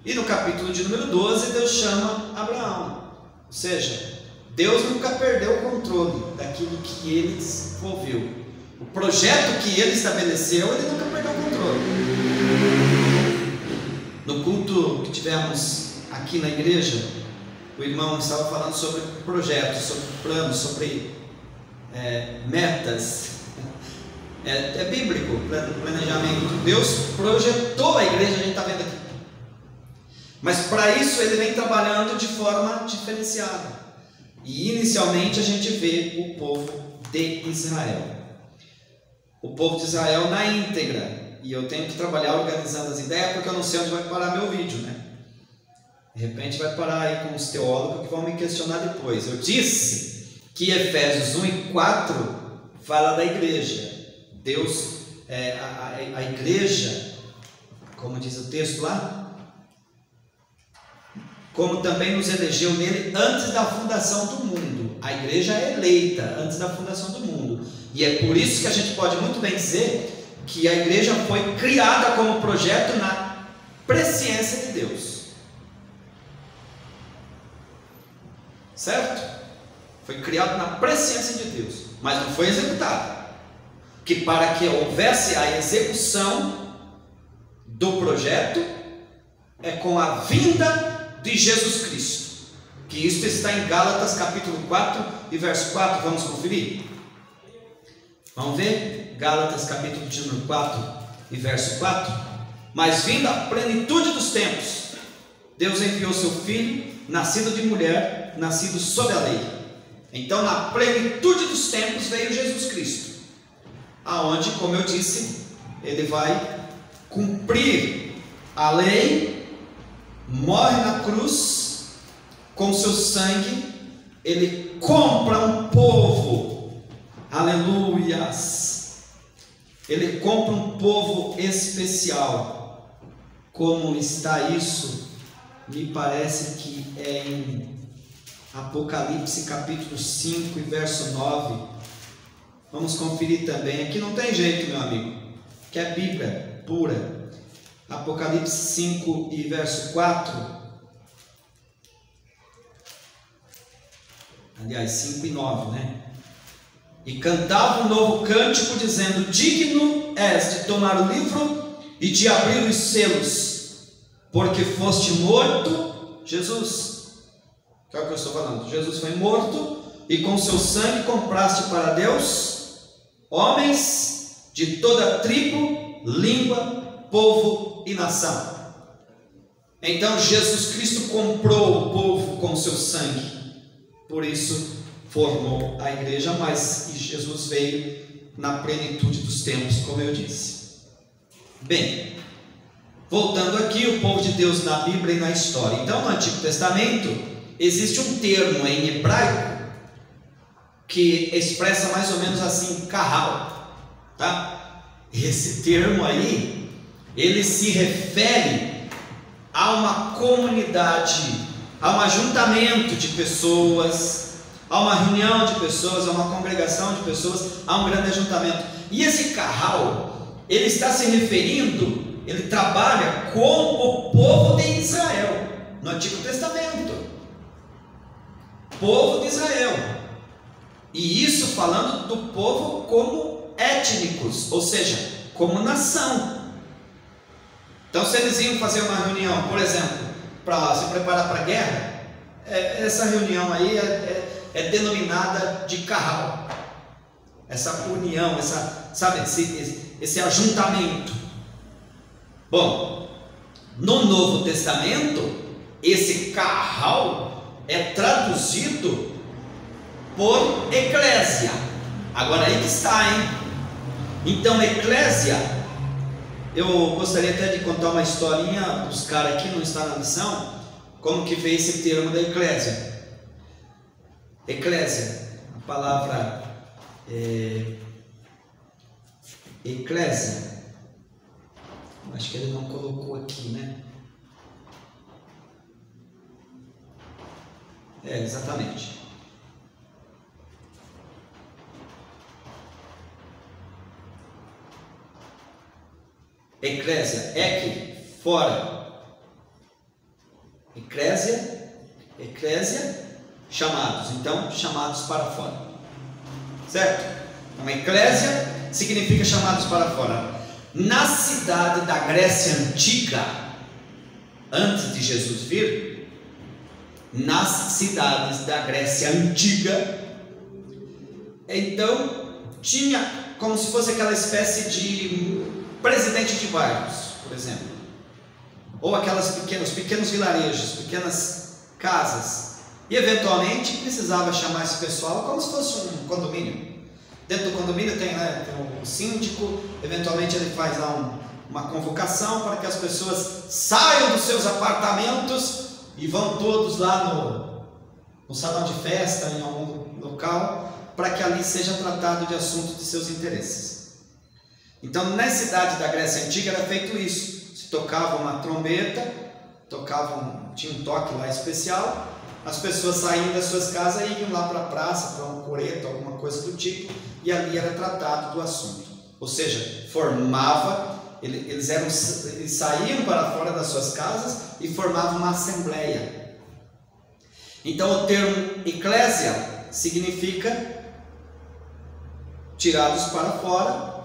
E no capítulo de número 12, Deus chama Abraão. Ou seja, Deus nunca perdeu o controle daquilo que ele desenvolveu. O projeto que ele estabeleceu, ele nunca perdeu o controle. No culto que tivemos aqui na igreja, o irmão estava falando sobre projetos, sobre planos, sobre metas. É bíblico, planejamento. Deus projetou a igreja, a gente está vendo aqui. Mas para isso ele vem trabalhando de forma diferenciada. E inicialmente a gente vê o povo de Israel. O povo de Israel na íntegra. E eu tenho que trabalhar organizando as ideias, porque eu não sei onde vai parar meu vídeo, né? De repente vai parar aí com os teólogos que vão me questionar depois. Eu disse que Efésios 1 e 4 fala da igreja. Deus, a igreja, como diz o texto lá, como também nos elegeu nele antes da fundação do mundo. A igreja é eleita antes da fundação do mundo. E é por isso que a gente pode muito bem dizer que a igreja foi criada como projeto na presciência de Deus. Certo? Foi criado na presciência de Deus, mas não foi executado. Que para que houvesse a execução do projeto, é com a vinda de Jesus Cristo. Que isso está em Gálatas capítulo 4 e verso 4. Vamos conferir? Vamos ver? Gálatas capítulo de número 4 e verso 4. Mas vindo a plenitude dos tempos, Deus enviou seu Filho, nascido de mulher, nascido sob a lei. Então, na plenitude dos tempos veio Jesus Cristo, aonde, como eu disse, ele vai cumprir a lei, morre na cruz, com seu sangue, ele compra um povo, aleluias, ele compra um povo especial. Como está isso? Me parece que é em Apocalipse capítulo 5 e verso 9. Vamos conferir também. Aqui não tem jeito, meu amigo, que é Bíblia pura. Apocalipse 5 e verso 4. Aliás, 5 e 9, né? E cantava um novo cântico, dizendo: digno és de tomar o livro e de abrir os selos, porque foste morto, Jesus. Que é o que eu estou falando. Jesus foi morto e com seu sangue compraste para Deus homens de toda tribo, língua, povo e nação. Então Jesus Cristo comprou o povo com seu sangue. Por isso formou a igreja, mas Jesus veio na plenitude dos tempos, como eu disse. Bem, voltando aqui, o povo de Deus na Bíblia e na história. Então, no Antigo Testamento existe um termo em hebraico que expressa mais ou menos assim, carral, tá? Esse termo aí, ele se refere a uma comunidade, a um ajuntamento de pessoas, a uma reunião de pessoas, a uma congregação de pessoas, a um grande ajuntamento. E esse carral, ele está se referindo, ele trabalha com o povo de Israel, no Antigo Testamento. Povo de Israel, e isso falando do povo como étnicos, ou seja, como nação. Então, se eles iam fazer uma reunião, por exemplo, para se preparar para a guerra, essa reunião aí é denominada de carral, essa união, esse ajuntamento. Bom, no Novo Testamento, esse carral é traduzido por eclésia. Agora aí que está, hein? Então, eclésia, eu gostaria até de contar uma historinha dos caras aqui, não está na lição, como que veio esse termo da eclésia. Eclésia, a palavra eclésia, acho que ele não colocou aqui, né? Exatamente. Eclésia, fora. Eclésia, chamados. Então, chamados para fora. Certo? Então, eclésia significa chamados para fora. Na cidade da Grécia Antiga, antes de Jesus vir, nas cidades da Grécia Antiga, então tinha como se fosse aquela espécie de presidente de bairros, por exemplo, ou aquelas pequenos vilarejos, pequenas casas, e eventualmente precisava chamar esse pessoal como se fosse um condomínio. Dentro do condomínio tem um síndico, eventualmente ele faz lá uma convocação para que as pessoas saiam dos seus apartamentos e vão todos lá no salão de festa, em algum local, para que ali seja tratado de assuntos de seus interesses. Então, na cidade da Grécia Antiga era feito isso. Se tocava uma trombeta, tinha um toque lá especial, as pessoas saíam das suas casas e iam lá para a praça, para um coreto, alguma coisa do tipo, e ali era tratado do assunto. Ou seja, eles saíam para fora das suas casas e formavam uma assembleia. Então o termo eclésia significa tirados para fora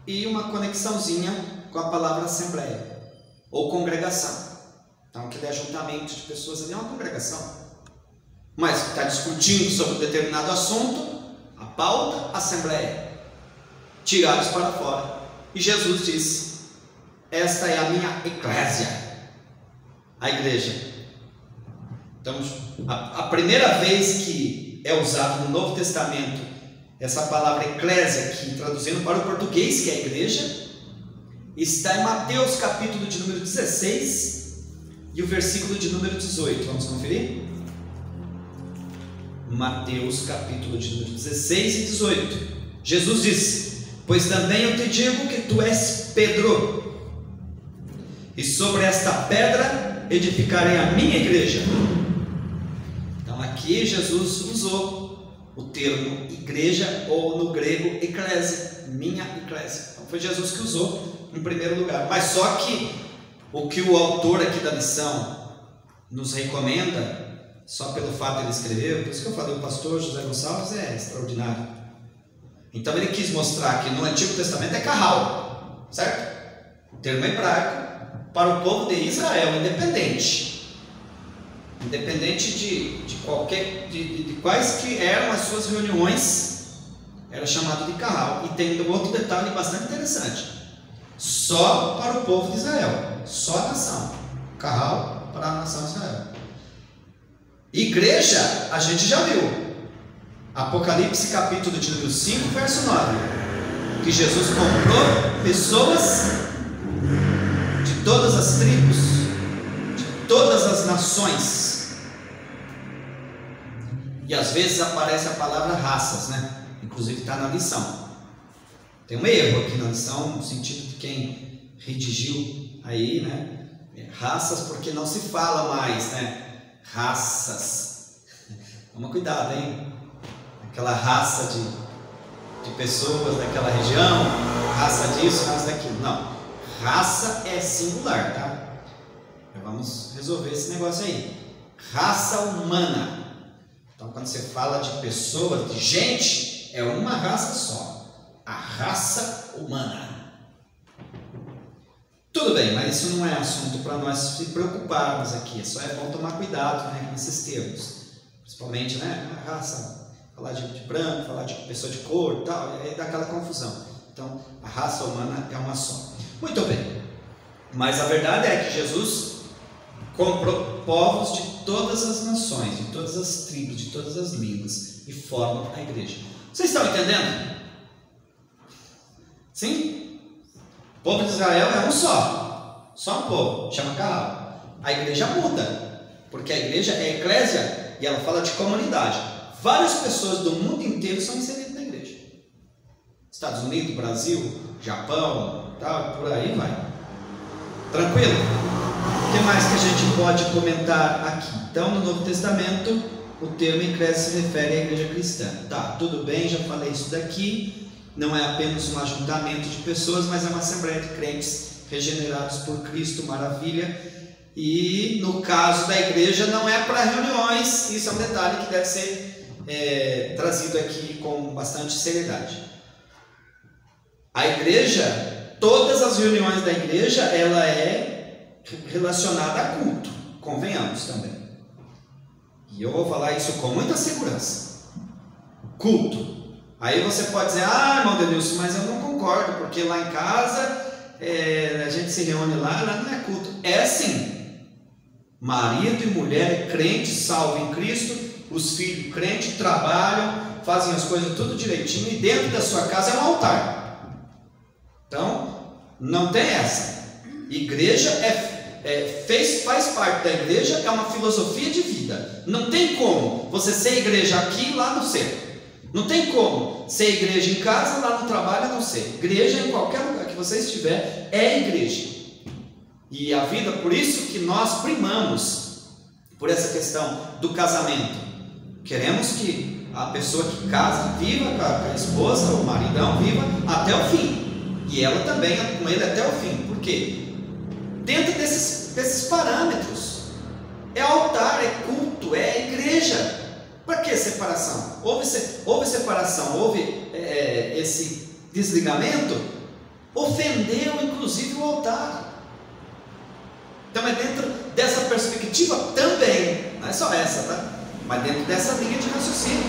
e uma conexãozinha com a palavra assembleia ou congregação. Então aquele ajuntamento de pessoas ali é uma congregação. Mas está discutindo sobre um determinado assunto, a pauta, assembleia, tirados para fora. E Jesus disse: esta é a minha eclésia, a igreja. Então, a primeira vez que é usado no Novo Testamento essa palavra eclésia, que traduzindo para o português, que é a igreja, está em Mateus capítulo de número 16 e o versículo de número 18. Vamos conferir? Mateus capítulo de número 16 e 18. Jesus disse: pois também eu te digo que tu és Pedro, e sobre esta pedra edificarei a minha igreja. Então aqui Jesus usou o termo igreja, ou no grego eclésia, minha eclésia. Então foi Jesus que usou em primeiro lugar. Mas só que o que o autor aqui da lição nos recomenda, só pelo fato de ele escrever, por isso que eu falei, o pastor José Gonçalves é extraordinário. Então ele quis mostrar que no Antigo Testamento é carral, certo? O termo hebraico para o povo de Israel, independente de quais que eram as suas reuniões, era chamado de carral. E tem um outro detalhe bastante interessante: só para o povo de Israel, só a nação, carral para a nação de Israel. Igreja, a gente já viu, Apocalipse capítulo de número 5, verso 9, que Jesus comprou pessoas de todas as tribos, de todas as nações. E às vezes aparece a palavra raças, né? Inclusive está na lição. Tem um erro aqui na lição, no sentido de quem redigiu aí, né? Raças, porque não se fala mais, né? Raças. Toma cuidado, hein? Aquela raça de pessoas daquela região, raça disso, raça daquilo. Não, raça é singular, tá? Já vamos resolver esse negócio aí. Raça humana. Então quando você fala de pessoas, de gente, é uma raça só, a raça humana. Tudo bem, mas isso não é assunto para nós se preocuparmos aqui. Só é bom tomar cuidado, né, com esses termos, principalmente, né, a raça, falar de branco, falar de pessoa de cor e tal, e aí dá aquela confusão. Então a raça humana é uma só. Muito bem, mas a verdade é que Jesus comprou povos de todas as nações, de todas as tribos, de todas as línguas, e formam a igreja. Vocês estão entendendo? Sim? O povo de Israel é um só um povo, chama carral. A igreja muda, porque a igreja é eclésia e ela fala de comunidade. Várias pessoas do mundo inteiro são inseridas na igreja. Estados Unidos, Brasil, Japão, tal, por aí vai. Tranquilo? O que mais que a gente pode comentar aqui? Então, no Novo Testamento, o termo eclésia se refere à igreja cristã. Tá, tudo bem, já falei isso daqui. Não é apenas um ajuntamento de pessoas, mas é uma assembleia de crentes regenerados por Cristo, maravilha. E no caso da igreja não é para reuniões, isso é um detalhe que deve ser trazido aqui com bastante seriedade. A igreja, todas as reuniões da igreja, ela é relacionada a culto, convenhamos também. E eu vou falar isso com muita segurança. Culto. Aí você pode dizer: ah, irmão Denilson, mas eu não concordo, porque lá em casa a gente se reúne lá não é culto. É sim. Marido e mulher crente, salvo em Cristo, os filhos crentes, trabalham, fazem as coisas tudo direitinho, e dentro da sua casa é um altar. Então, não tem essa. Igreja faz parte da igreja, é uma filosofia de vida. Não tem como você ser igreja aqui e lá não ser. Não tem como ser igreja em casa, lá no trabalho não ser. Igreja em qualquer lugar que você estiver é igreja. E a vida, por isso que nós primamos por essa questão do casamento. Queremos que a pessoa que casa viva com a esposa, o maridão viva até o fim. E ela também com ele até o fim. Por quê? Dentro desses parâmetros. É altar, é culto, é igreja. Para que separação? Houve separação, houve esse desligamento, ofendeu inclusive o altar. Então é dentro dessa perspectiva também, não é só essa, tá? Mas dentro dessa linha de raciocínio.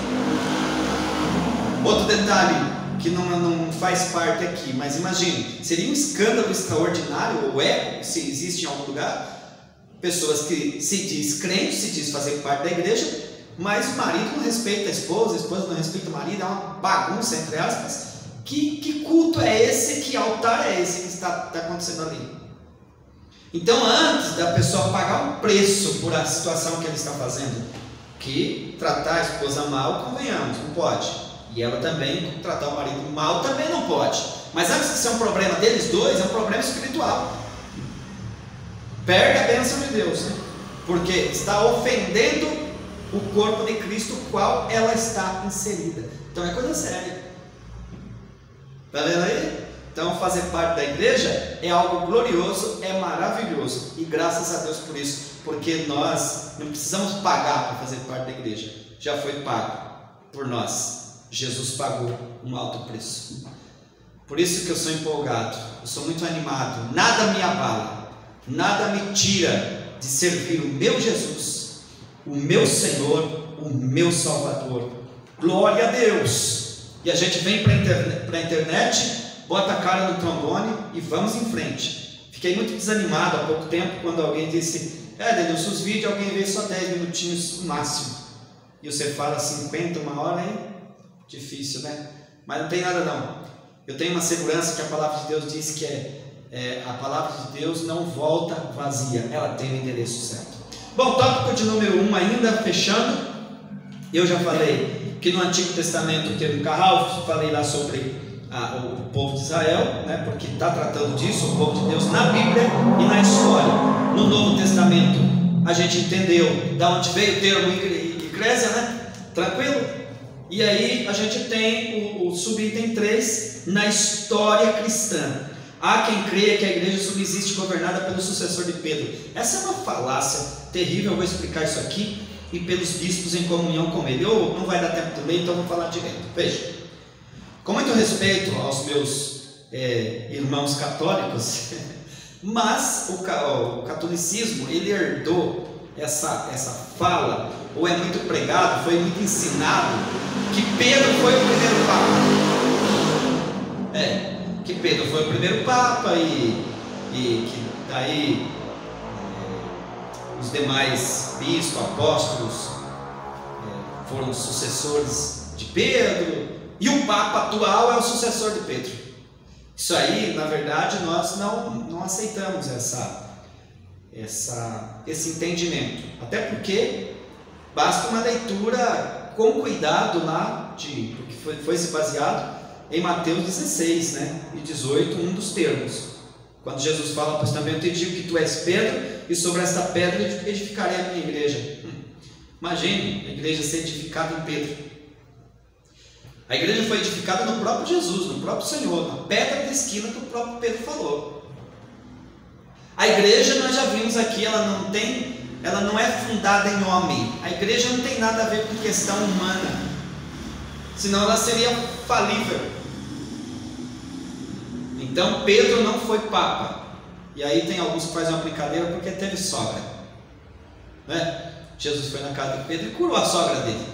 Outro detalhe que não faz parte aqui, mas imagine, seria um escândalo extraordinário, ou se existe em algum lugar, pessoas que se diz crente, se diz fazer parte da igreja, mas o marido não respeita a esposa não respeita o marido, é uma bagunça entre aspas. Que culto é esse, que altar é esse que está acontecendo ali? Então, antes da pessoa pagar um preço por a situação que ele está fazendo, que tratar a esposa mal, convenhamos, não pode. E ela também, tratar o marido mal, também não pode. Mas antes de ser um problema deles dois, é um problema espiritual. Perde a bênção de Deus, né? Porque está ofendendo o corpo de Cristo, o qual ela está inserida. Então é coisa séria. Está vendo aí? Então fazer parte da igreja é algo glorioso, é maravilhoso. E graças a Deus por isso. Porque nós não precisamos pagar para fazer parte da igreja. Já foi pago por nós. Jesus pagou um alto preço. Por isso que eu sou empolgado, eu sou muito animado. Nada me abala, nada me tira de servir o meu Jesus, o meu Senhor, o meu Salvador. Glória a Deus! E a gente vem para a internet, bota a cara no trombone e vamos em frente. Fiquei muito desanimado há pouco tempo quando alguém disse: Denilson, os vídeos alguém vê só 10 minutinhos no máximo. E você fala 50, uma hora, hein? Difícil, né? Mas não tem nada não. Eu tenho uma segurança que a palavra de Deus diz que a palavra de Deus não volta vazia, ela tem o endereço certo. Bom, tópico de número 1 ainda, fechando. Eu já falei que no Antigo Testamento teve um carral, falei lá sobre o povo de Israel, né? Porque está tratando disso, o povo de Deus na Bíblia e na história. No Novo Testamento a gente entendeu da onde veio o termo igreja, né? Tranquilo? E aí a gente tem o subitem 3 na história cristã. Há quem creia que a igreja subsiste governada pelo sucessor de Pedro. Essa é uma falácia terrível, eu vou explicar isso aqui. E pelos bispos em comunhão com ele. Não vai dar tempo de ler, então eu vou falar direto. Veja, com muito respeito aos meus irmãos católicos, mas o catolicismo, ele herdou essa fala, ou é muito pregado, foi muito ensinado, que Pedro foi o primeiro papa. Que Pedro foi o primeiro papa e que daí os demais bispos, apóstolos foram sucessores de Pedro, e o papa atual é o sucessor de Pedro. Isso aí, na verdade, nós não aceitamos esse entendimento, até porque basta uma leitura com cuidado lá, porque foi se baseado em Mateus 16, né, e 18, um dos termos, quando Jesus fala: pois também eu te digo que tu és Pedro, e sobre esta pedra edificarei a minha igreja. Imagine a igreja ser edificada em Pedro. A igreja foi edificada no próprio Jesus, no próprio Senhor, na pedra da esquina que o próprio Pedro falou. A igreja, nós já vimos aqui, ela não é fundada em homem. A igreja não tem nada a ver com questão humana, senão ela seria falível. Então Pedro não foi papa. E aí tem alguns que fazem uma brincadeira porque teve sogra, né? Jesus foi na casa de Pedro e curou a sogra dele.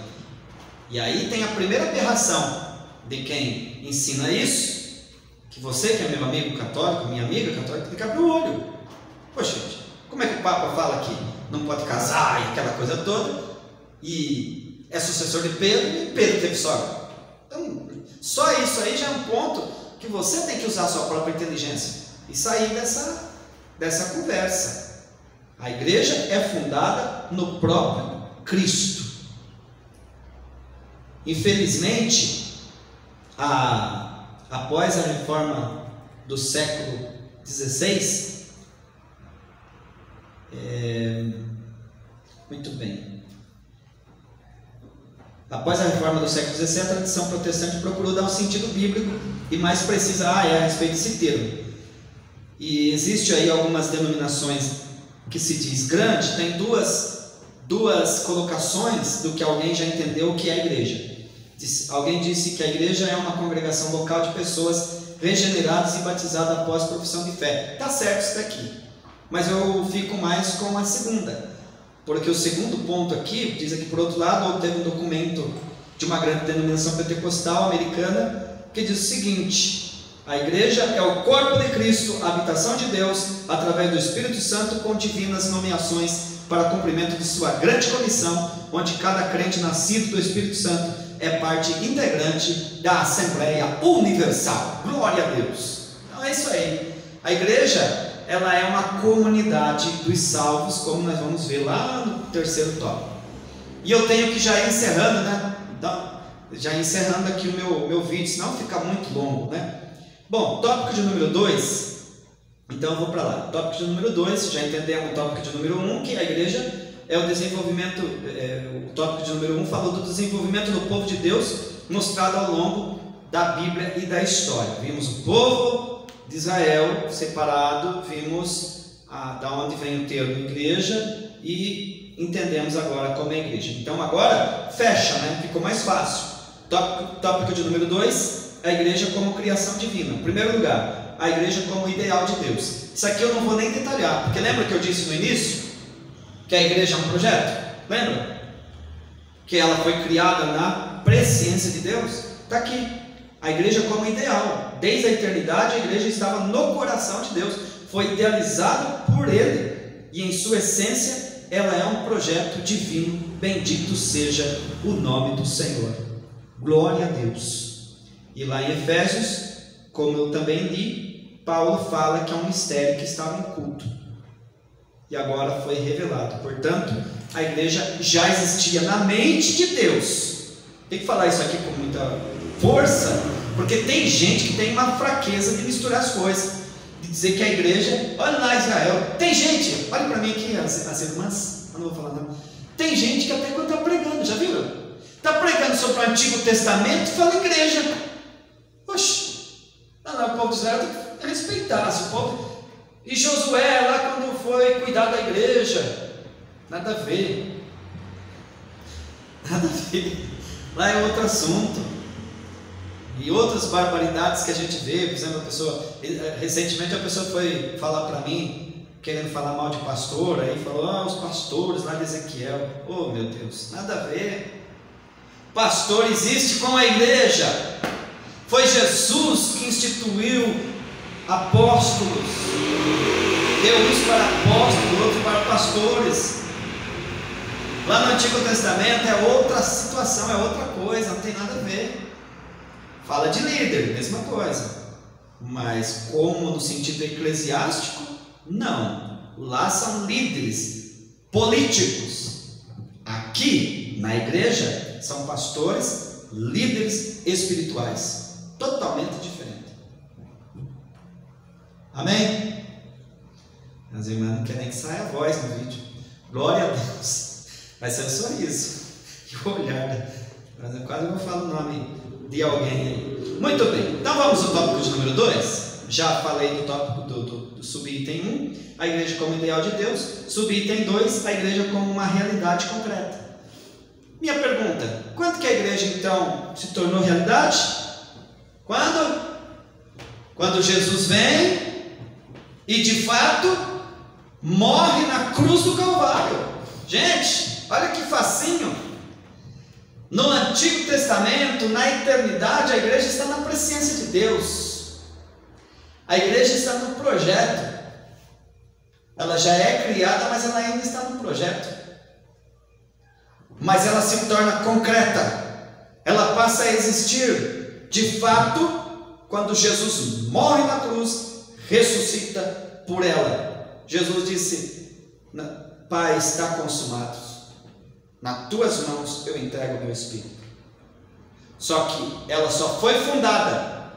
E aí tem a primeira aberração de quem ensina isso, que você que é meu amigo católico, minha amiga católica, tem que abrir o olho. Poxa, gente, como é que o Papa fala que não pode casar e aquela coisa toda, e é sucessor de Pedro, e Pedro teve sogra? Então, só isso aí já é um ponto que você tem que usar a sua própria inteligência e sair dessa conversa. A igreja é fundada no próprio Cristo. Infelizmente, após a reforma do século XVI, muito bem. Após a reforma do século XVI, a tradição protestante procurou dar um sentido bíblico e mais precisa a respeito desse termo. E existe aí algumas denominações que se diz grande, tem duas colocações do que alguém já entendeu o que é a igreja. Alguém disse que a igreja é uma congregação local de pessoas regeneradas e batizadas após profissão de fé. Está certo isso daqui, mas eu fico mais com a segunda, porque o segundo ponto aqui diz aqui, por outro lado, teve um documento de uma grande denominação pentecostal americana que diz o seguinte: a igreja é o corpo de Cristo, a habitação de Deus através do Espírito Santo, com divinas nomeações para cumprimento de sua grande comissão, onde cada crente nascido do Espírito Santo é parte integrante da Assembleia Universal. Glória a Deus. Então é isso aí. A igreja, ela é uma comunidade dos salvos, como nós vamos ver lá no terceiro tópico. E eu tenho que já ir encerrando, né? Então, já encerrando aqui o meu vídeo, senão fica muito longo, né? Bom, tópico de número 2. Então eu vou para lá. Tópico de número 2, já entendemos o tópico de número 1, que a igreja é o desenvolvimento, o tópico de número 1 falou do desenvolvimento do povo de Deus mostrado ao longo da Bíblia e da história. Vimos o povo de Israel separado, vimos da onde vem o termo igreja e entendemos agora como é a igreja. Então agora fecha, né? Ficou mais fácil. Tópico de número 2, a igreja como criação divina. Em primeiro lugar, a igreja como ideal de Deus. Isso aqui eu não vou nem detalhar, porque lembra que eu disse no início que a igreja é um projeto? Lembra? Que ela foi criada na presciência de Deus? Está aqui. A igreja como ideal. Desde a eternidade a igreja estava no coração de Deus. Foi idealizada por Ele. E em sua essência ela é um projeto divino. Bendito seja o nome do Senhor. Glória a Deus. E lá em Efésios, como eu também li, Paulo fala que é um mistério que estava oculto e agora foi revelado. Portanto, a igreja já existia na mente de Deus. Tem que falar isso aqui com muita força, porque tem gente que tem uma fraqueza de misturar as coisas, de dizer que a igreja, olha lá Israel, tem gente, olha para mim aqui as irmãs, eu não vou falar não, tem gente que até quando está pregando, já viram? Está pregando sobre o Antigo Testamento e fala igreja. Oxe, o povo de Israel tem que respeitar esse povo. E Josué lá quando foi cuidar da igreja, nada a ver. Nada a ver. Lá é outro assunto. E outras barbaridades que a gente vê, por exemplo, recentemente a pessoa foi falar para mim, querendo falar mal de pastor, aí falou, os pastores lá de Ezequiel. Oh meu Deus, nada a ver. Pastor existe com a igreja. Foi Jesus que instituiu apóstolos, deu uns para apóstolos, outros para pastores. Lá no Antigo Testamento é outra situação, é outra coisa, não tem nada a ver. Fala de líder, mesma coisa, mas como no sentido eclesiástico, não. Lá são líderes políticos. Aqui na igreja são pastores, líderes espirituais, totalmente diferente. Amém? As irmãs não querem que saia a voz no vídeo. Glória a Deus. Vai ser um sorriso e o olhar. Mas eu quase não falo o nome de alguém aí. Muito bem. Então vamos ao tópico de número 2. Já falei do tópico do subitem 1, a igreja como ideal de Deus. Subitem 2, a igreja como uma realidade concreta. Minha pergunta: quando que a igreja então se tornou realidade? Quando Jesus vem e de fato morre na cruz do Calvário. Gente, olha que facinho. No Antigo Testamento, na eternidade, a igreja está na presciência de Deus. A igreja está no projeto. Ela já é criada, mas ela ainda está no projeto. Mas ela se torna concreta. Ela passa a existir de fato quando Jesus morre na cruz, ressuscita por ela. Jesus disse Pai, está consumado, nas tuas mãos eu entrego o meu espírito. Só que ela só foi fundada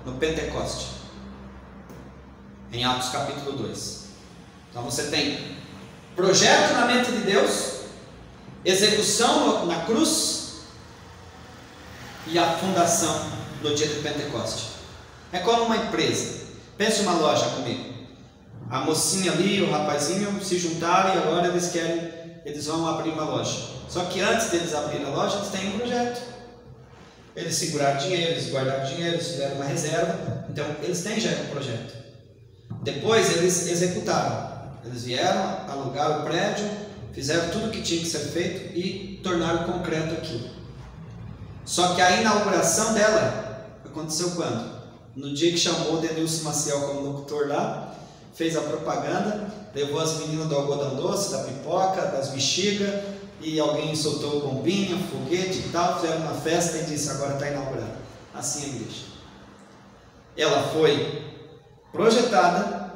no Pentecoste, em Atos capítulo 2. Então você tem projeto na mente de Deus, execução na cruz e a fundação no dia de Pentecoste. É como uma empresa. Pense uma loja comigo. A mocinha ali, o rapazinho se juntaram e agora eles vão abrir uma loja. Só que antes deles abrirem a loja, eles têm um projeto. Eles seguraram dinheiro, eles guardaram dinheiro, eles fizeram uma reserva. Então eles têm já um projeto. Depois eles executaram. Eles vieram, alugaram o prédio, fizeram tudo o que tinha que ser feito e tornaram concreto aquilo. Só que a inauguração dela aconteceu quando? No dia que chamou o Denilson Maciel como locutor lá, fez a propaganda, levou as meninas do algodão doce, da pipoca, das bexigas, e alguém soltou bombinha, foguete e tal, fizeram uma festa e disse: agora está inaugurada. Assim é a igreja. Ela foi projetada,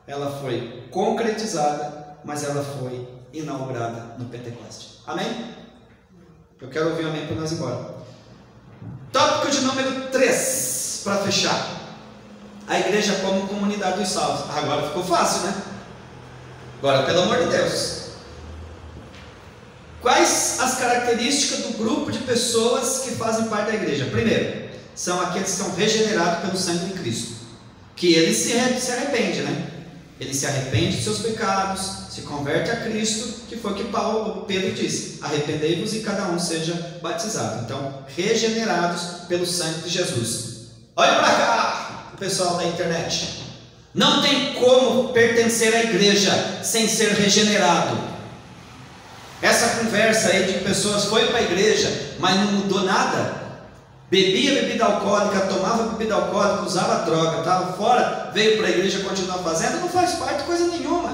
ela foi concretizada, mas ela foi inaugurada no Pentecoste. Amém? Eu quero ouvir um amém para nós ir embora. Tópico de número 3. Para fechar, a igreja como comunidade dos salvos. Agora ficou fácil, né? Agora, pelo amor de Deus, quais as características do grupo de pessoas que fazem parte da igreja? Primeiro, são aqueles que são regenerados pelo sangue de Cristo, que ele se arrepende, né? Ele se arrepende de seus pecados, se converte a Cristo, que foi o que Pedro disse: arrependei-vos e cada um seja batizado. Então, regenerados pelo sangue de Jesus. Olha para cá, o pessoal da internet. Não tem como pertencer à igreja sem ser regenerado. Essa conversa aí de que pessoas foi para a igreja, mas não mudou nada. Bebia bebida alcoólica, tomava bebida alcoólica, usava droga, estava fora, veio para a igreja e continua fazendo, não faz parte de coisa nenhuma.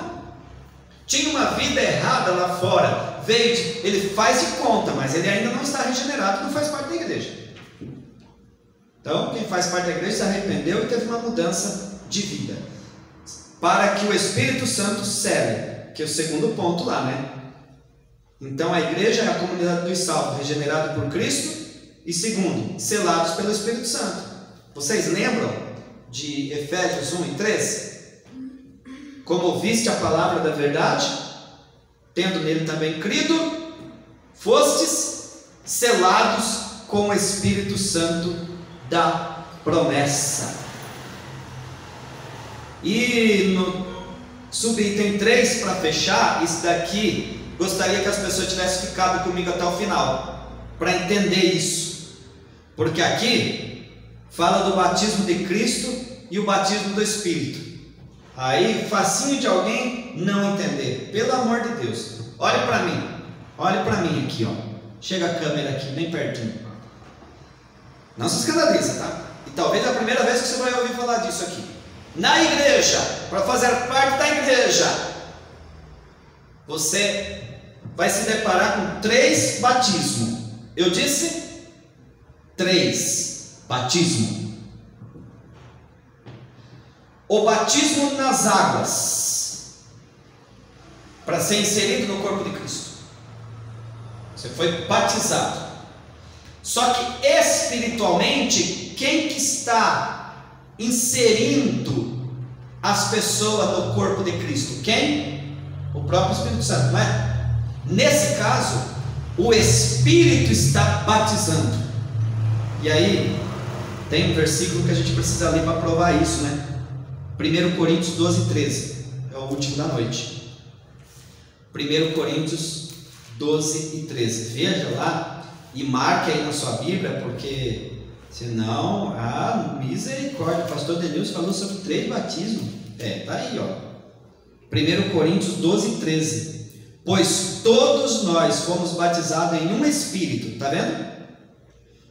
Tinha uma vida errada lá fora, ele faz de conta, mas ele ainda não está regenerado, não faz parte da igreja. Então, quem faz parte da igreja se arrependeu e teve uma mudança de vida, para que o Espírito Santo cele, que é o segundo ponto lá, né? Então a igreja é a comunidade dos salvos, regenerada por Cristo, e segundo, selados pelo Espírito Santo. Vocês lembram de Efésios 1 e 3? Como ouviste a palavra da verdade, tendo nele também crido, fostes selados com o Espírito Santo da promessa. E no subitem 3, para fechar, isso daqui, gostaria que as pessoas tivessem ficado comigo até o final, para entender isso, porque aqui fala do batismo de Cristo e o batismo do Espírito. Aí, facinho de alguém não entender. Pelo amor de Deus, olhe para mim aqui, ó. Chega a câmera aqui, bem pertinho. Não se escandaliza, tá? E talvez é a primeira vez que você vai ouvir falar disso aqui. Na igreja, para fazer parte da igreja, você vai se deparar com 3 batismos. Eu disse 3 batismos. O batismo nas águas, para ser inserido no corpo de Cristo. Você foi batizado. Só que espiritualmente, quem que está inserindo as pessoas no corpo de Cristo? Quem? O próprio Espírito Santo, não é? Nesse caso, o Espírito está batizando. E aí, tem um versículo que a gente precisa ler para provar isso, né? 1 Coríntios 12, 13. É o último da noite. 1 Coríntios 12 e 13. Veja lá. E marque aí na sua Bíblia, porque senão, misericórdia, o pastor Denilson falou sobre 3 batismos. Tá aí, ó. 1 Coríntios 12, 13. Pois todos nós fomos batizados em um Espírito, tá vendo?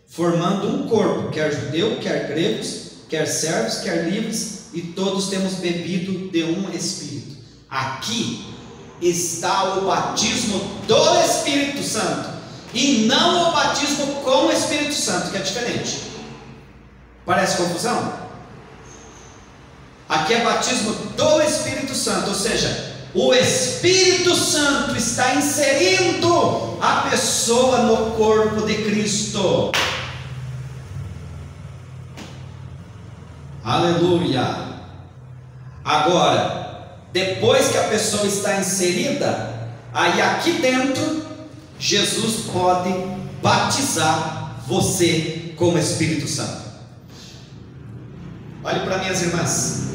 Formando um corpo, quer judeu, quer gregos, quer servos, quer livres, e todos temos bebido de um Espírito. Aqui está o batismo do Espírito Santo, e não o batismo com o Espírito Santo, que é diferente. Parece confusão? Aqui é batismo do Espírito Santo, ou seja, o Espírito Santo está inserindo a pessoa no corpo de Cristo. Aleluia! Agora, depois que a pessoa está inserida, aí aqui dentro, Jesus pode batizar você com o Espírito Santo. Olhe para minhas irmãs.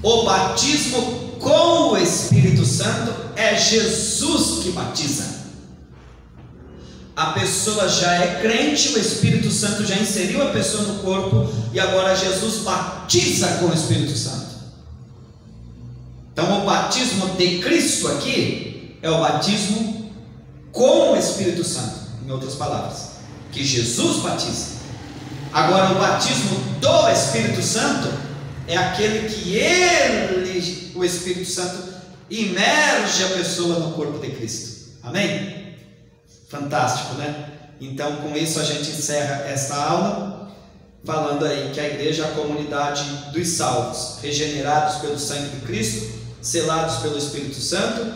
O batismo com o Espírito Santo é Jesus que batiza. A pessoa já é crente, o Espírito Santo já inseriu a pessoa no corpo, e agora Jesus batiza com o Espírito Santo. Então o batismo de Cristo aqui é o batismo com o Espírito Santo, em outras palavras, que Jesus batiza. Agora o batismo do Espírito Santo é aquele que ele, o Espírito Santo, imerge a pessoa no corpo de Cristo. Amém? Fantástico, né? Então, com isso a gente encerra esta aula, falando aí que a igreja é a comunidade dos salvos, regenerados pelo sangue de Cristo, selados pelo Espírito Santo,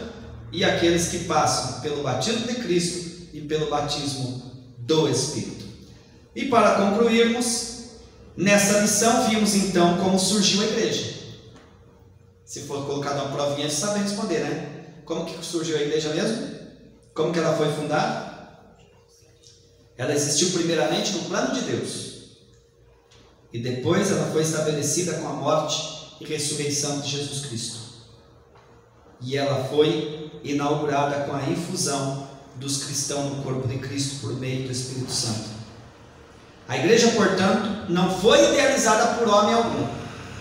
e aqueles que passam pelo batismo de Cristo e pelo batismo do Espírito. E para concluirmos, nessa lição vimos então como surgiu a igreja. Se for colocado uma provinha, você sabe responder, né? Como que surgiu a igreja mesmo? Como que ela foi fundada? Ela existiu primeiramente no plano de Deus, e depois ela foi estabelecida com a morte e ressurreição de Jesus Cristo, e ela foi inaugurada com a infusão dos cristãos no corpo de Cristo por meio do Espírito Santo. A igreja, portanto, não foi idealizada por homem algum.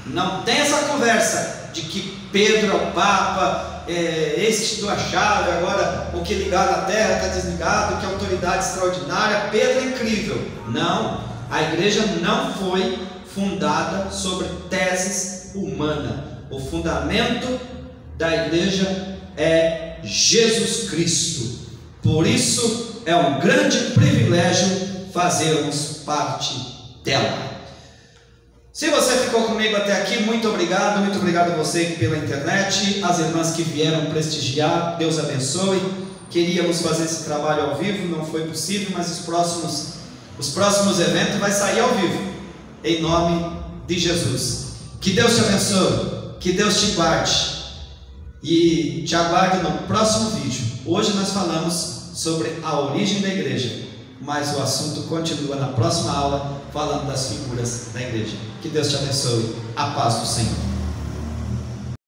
Não tem essa conversa de que Pedro é o Papa, este do achado, agora o que ligar na terra está desligado, que autoridade extraordinária, Pedro é incrível. Não, a igreja não foi fundada sobre teses humanas. O fundamento da igreja é Jesus Cristo. Por isso é um grande privilégio fazermos parte dela. Se você ficou comigo até aqui, muito obrigado a você pela internet, as irmãs que vieram prestigiar, Deus abençoe. Queríamos fazer esse trabalho ao vivo, não foi possível, mas os próximos eventos vai sair ao vivo, em nome de Jesus. Que Deus te abençoe, que Deus te guarde, e te aguardo no próximo vídeo. Hoje nós falamos sobre a origem da igreja, mas o assunto continua na próxima aula, falando das figuras da igreja. Que Deus te abençoe. A paz do Senhor.